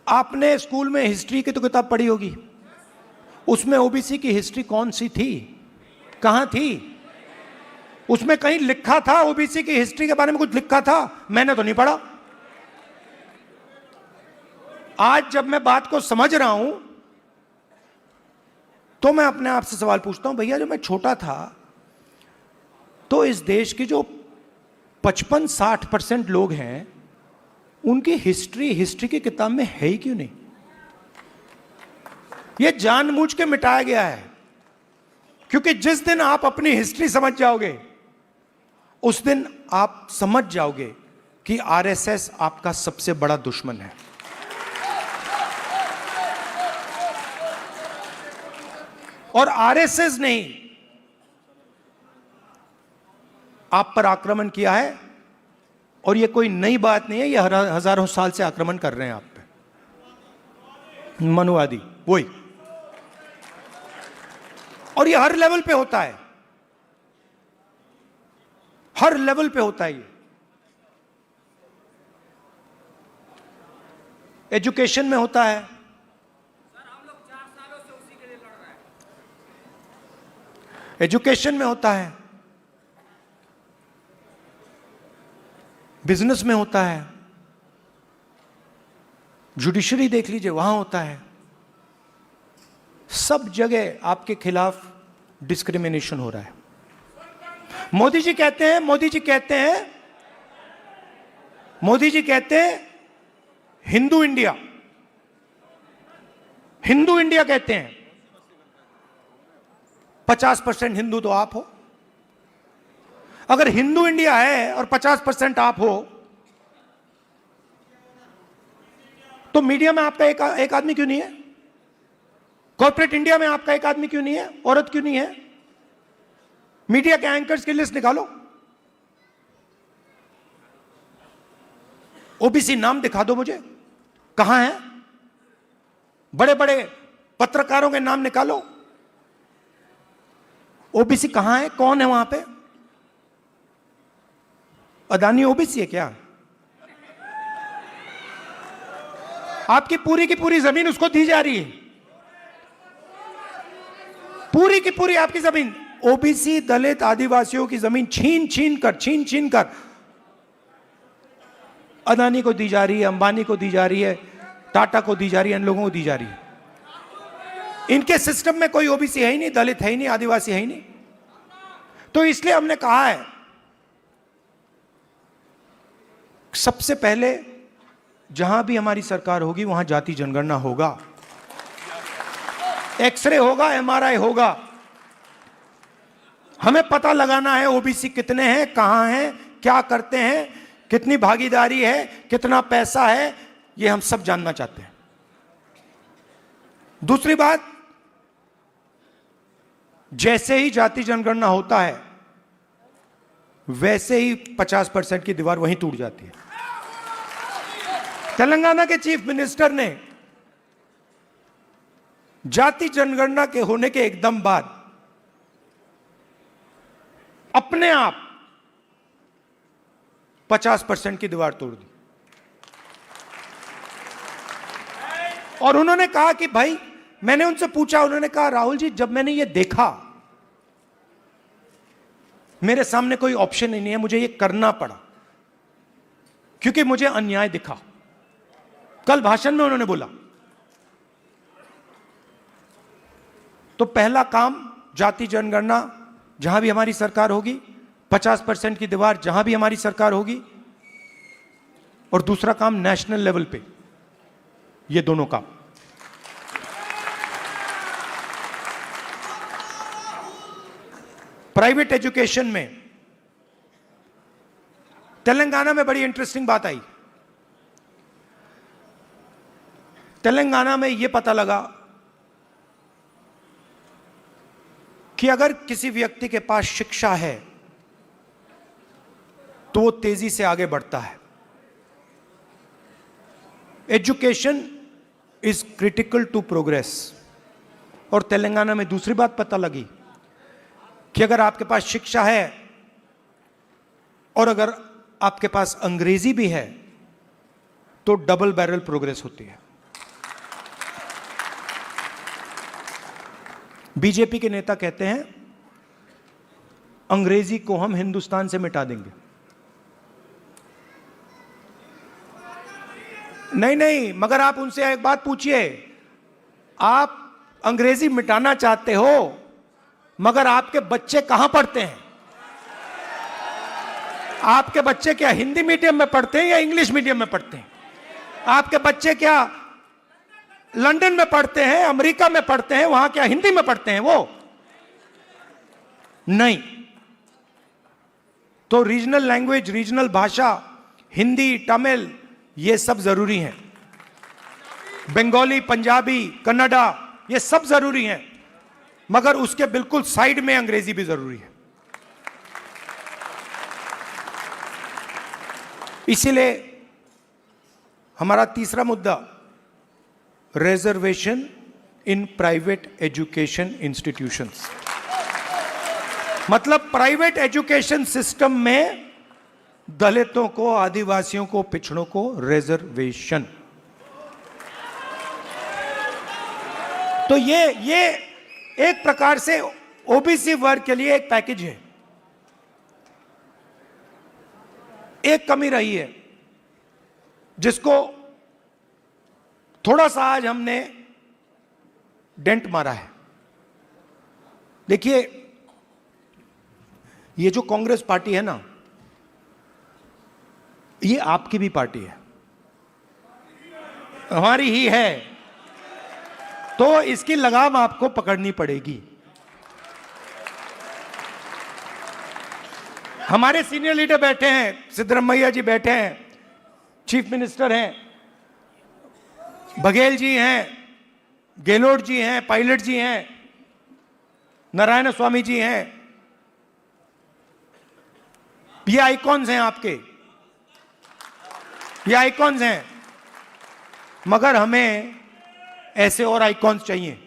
आपने स्कूल में हिस्ट्री की तो किताब पढ़ी होगी, उसमें ओबीसी की हिस्ट्री कौन सी थी, कहां थी? उसमें कहीं लिखा था ओबीसी की हिस्ट्री के बारे में? कुछ लिखा था? मैंने तो नहीं पढ़ा। आज जब मैं बात को समझ रहा हूं तो मैं अपने आप से सवाल पूछता हूं, भैया जब मैं छोटा था तो इस देश के जो 55-60% लोग हैं उनकी हिस्ट्री की किताब में है ही क्यों नहीं? यह जानबूझ के मिटाया गया है, क्योंकि जिस दिन आप अपनी हिस्ट्री समझ जाओगे उस दिन आप समझ जाओगे कि आरएसएस आपका सबसे बड़ा दुश्मन है। और आरएसएस ने आप पर आक्रमण किया है, और यह कोई नई बात नहीं है, यह हजारों साल से आक्रमण कर रहे हैं आप पे, मनुवादी वही। और यह हर लेवल पे होता है, हर लेवल पे होता है। ये एजुकेशन में होता है, एजुकेशन में होता है, बिजनेस में होता है, जुडिशरी देख लीजिए वहां होता है। सब जगह आपके खिलाफ डिस्क्रिमिनेशन हो रहा है। मोदी जी कहते हैं हिंदू इंडिया कहते हैं। 50% हिंदू तो आप हो। अगर हिंदू इंडिया है और 50% आप हो, तो मीडिया में आपका एक आदमी क्यों नहीं है? कॉर्पोरेट इंडिया में आपका एक आदमी क्यों नहीं है? औरत क्यों नहीं है? मीडिया के एंकर्स की लिस्ट निकालो, ओबीसी नाम दिखा दो मुझे, कहां है? बड़े बड़े पत्रकारों के नाम निकालो, ओबीसी कहां है? कौन है वहां पे? अदानी ओबीसी है क्या? आपकी पूरी की पूरी जमीन उसको दी जा रही है, पूरी की पूरी आपकी जमीन ओबीसी, दलित, आदिवासियों की जमीन छीन छीन कर अदानी को दी जा रही है, अंबानी को दी जा रही है, टाटा को दी जा रही है, इन लोगों को दी जा रही है। इनके सिस्टम में कोई ओबीसी है ही नहीं, दलित है ही नहीं, आदिवासी है ही नहीं। तो इसलिए हमने कहा है सबसे पहले जहां भी हमारी सरकार होगी वहां जाति जनगणना होगा। एक्सरे होगा, एमआरआई होगा। हमें पता लगाना है ओबीसी कितने हैं, कहां हैं, क्या करते हैं, कितनी भागीदारी है, कितना पैसा है, यह हम सब जानना चाहते हैं। दूसरी बात, जैसे ही जाति जनगणना होता है वैसे ही 50% की दीवार वहीं टूट जाती है। तेलंगाना के चीफ मिनिस्टर ने जाति जनगणना के होने के एकदम बाद अपने आप 50% की दीवार तोड़ दी और उन्होंने कहा कि भाई, मैंने उनसे पूछा, उन्होंने कहा राहुल जी, जब मैंने ये देखा, मेरे सामने कोई ऑप्शन ही नहीं है, मुझे ये करना पड़ा क्योंकि मुझे अन्याय दिखा। कल भाषण में उन्होंने बोला, तो पहला काम जाति जनगणना जहां भी हमारी सरकार होगी, 50% की दीवार जहां भी हमारी सरकार होगी, और दूसरा काम नेशनल लेवल पे, ये दोनों काम। प्राइवेट एजुकेशन में तेलंगाना में बड़ी इंटरेस्टिंग बात आई। तेलंगाना में यह पता लगा कि अगर किसी व्यक्ति के पास शिक्षा है तो वो तेजी से आगे बढ़ता है। Education is critical to progress. और तेलंगाना में दूसरी बात पता लगी कि अगर आपके पास शिक्षा है और अगर आपके पास अंग्रेजी भी है तो डबल बैरल प्रोग्रेस होती है। बीजेपी के नेता कहते हैं अंग्रेजी को हम हिंदुस्तान से मिटा देंगे। नहीं, मगर आप उनसे एक बात पूछिए, आप अंग्रेजी मिटाना चाहते हो मगर आपके बच्चे कहां पढ़ते हैं? आपके बच्चे क्या हिंदी मीडियम में पढ़ते हैं या इंग्लिश मीडियम में पढ़ते हैं? आपके बच्चे क्या लंदन में पढ़ते हैं, अमेरिका में पढ़ते हैं, वहां क्या हिंदी में पढ़ते हैं? वो नहीं। तो रीजनल लैंग्वेज, रीजनल भाषा, हिंदी, तमिल, ये सब जरूरी हैं। बंगाली, पंजाबी, कन्नड़ा, ये सब जरूरी हैं, मगर उसके बिल्कुल साइड में अंग्रेजी भी जरूरी है। इसीलिए हमारा तीसरा मुद्दा, reservation in private education institutions, मतलब प्राइवेट एजुकेशन सिस्टम में दलितों को, आदिवासियों को, पिछड़ों को रिजर्वेशन। तो ये एक प्रकार से ओबीसी वर्ग के लिए एक पैकेज है। एक कमी रही है जिसको थोड़ा सा आज हमने डेंट मारा है। देखिए, ये जो कांग्रेस पार्टी है ना, ये आपकी भी पार्टी है, हमारी ही है, तो इसकी लगाम आपको पकड़नी पड़ेगी। हमारे सीनियर लीडर बैठे हैं, सिद्धरामैया जी बैठे हैं, चीफ मिनिस्टर हैं, बघेल जी हैं, गेहलोत जी हैं, पायलट जी हैं, नारायण स्वामी जी हैं। ये आइकॉन्स हैं आपके, ये आइकॉन्स हैं, मगर हमें ऐसे और आइकॉन्स चाहिए।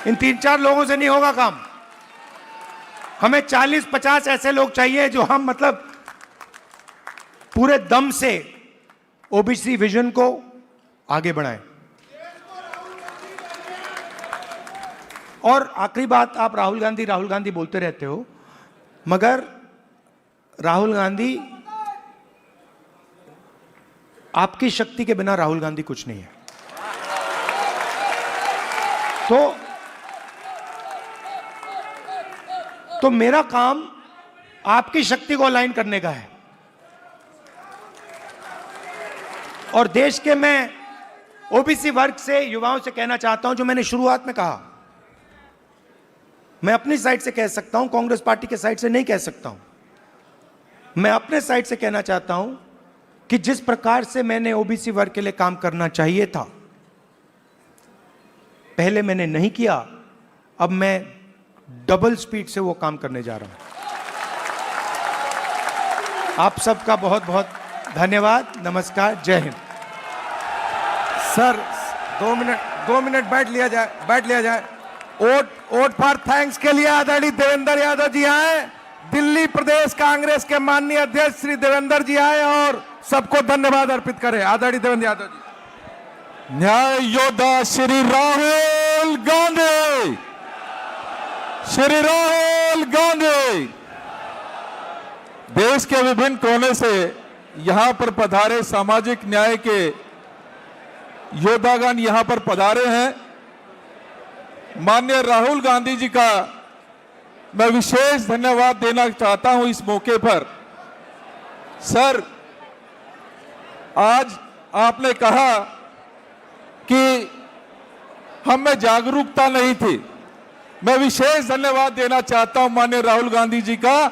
इन 3-4 लोगों से नहीं होगा काम। हमें 40-50 ऐसे लोग चाहिए जो हम मतलब पूरे दम से ओबीसी विजन को आगे बढ़ाएं। और आखिरी बात, आप राहुल गांधी बोलते रहते हो, मगर राहुल गांधी, आपकी शक्ति के बिना राहुल गांधी कुछ नहीं है। तो मेरा काम आपकी शक्ति को अलाइन करने का है। और देश के मैं ओबीसी वर्ग से, युवाओं से कहना चाहता हूं, जो मैंने शुरुआत में कहा, मैं अपनी साइड से कह सकता हूं, कांग्रेस पार्टी के साइड से नहीं कह सकता हूं। मैं अपने साइड से कहना चाहता हूं कि जिस प्रकार से मैंने ओबीसी वर्ग के लिए काम करना चाहिए था, पहले मैंने नहीं किया, अब मैं डबल स्पीड से वो काम करने जा रहा हूं। आप सबका बहुत बहुत धन्यवाद। नमस्कार, जय हिंद। सर 2 मिनट बैठ लिया जाए। वोट फॉर थैंक्स के लिए आदरणीय देवेंद्र यादव जी आए, दिल्ली प्रदेश कांग्रेस के माननीय अध्यक्ष श्री देवेंद्र जी आए और सबको धन्यवाद अर्पित करें। आदरणीय देवेंद्र यादव जी। न्याय योद्धा श्री राहुल गांधी, श्री राहुल गांधी। देश के विभिन्न कोने से यहां पर पधारे सामाजिक न्याय के योद्धागण यहां पर पधारे हैं। माननीय राहुल गांधी जी का मैं विशेष धन्यवाद देना चाहता हूं इस मौके पर। सर, आज आपने कहा कि हम में जागरूकता नहीं थी। मैं विशेष धन्यवाद देना चाहता हूं माननीय राहुल गांधी जी का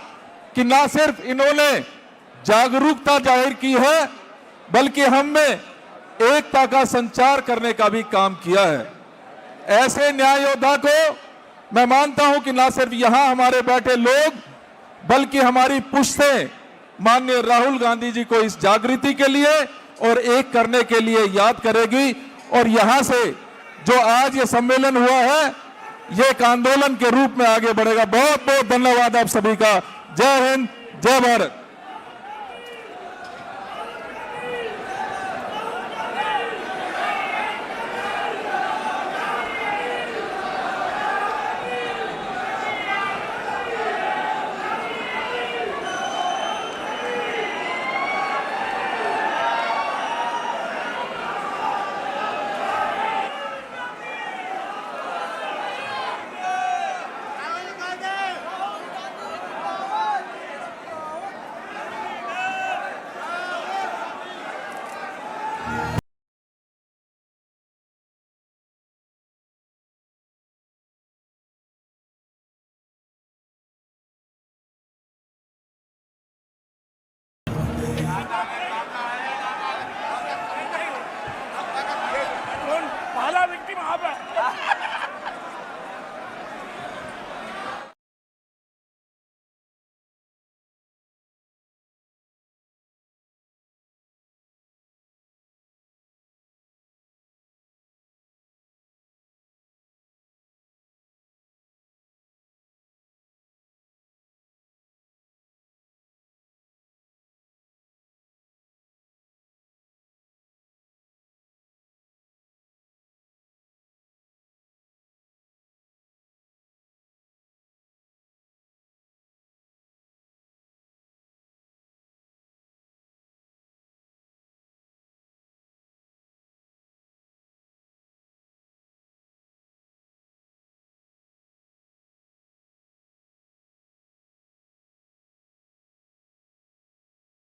कि ना सिर्फ इन्होंने जागरूकता जाहिर की है, बल्कि हम में एकता का संचार करने का भी काम किया है। ऐसे न्याय योद्धा को मैं मानता हूं कि ना सिर्फ यहां हमारे बैठे लोग, बल्कि हमारी पुश्तें माननीय राहुल गांधी जी को इस जागृति के लिए और एक करने के लिए याद करेगी। और यहां से जो आज ये सम्मेलन हुआ है, ये एक आंदोलन के रूप में आगे बढ़ेगा। बहुत बहुत धन्यवाद आप सभी का। जय हिंद, जय भारत।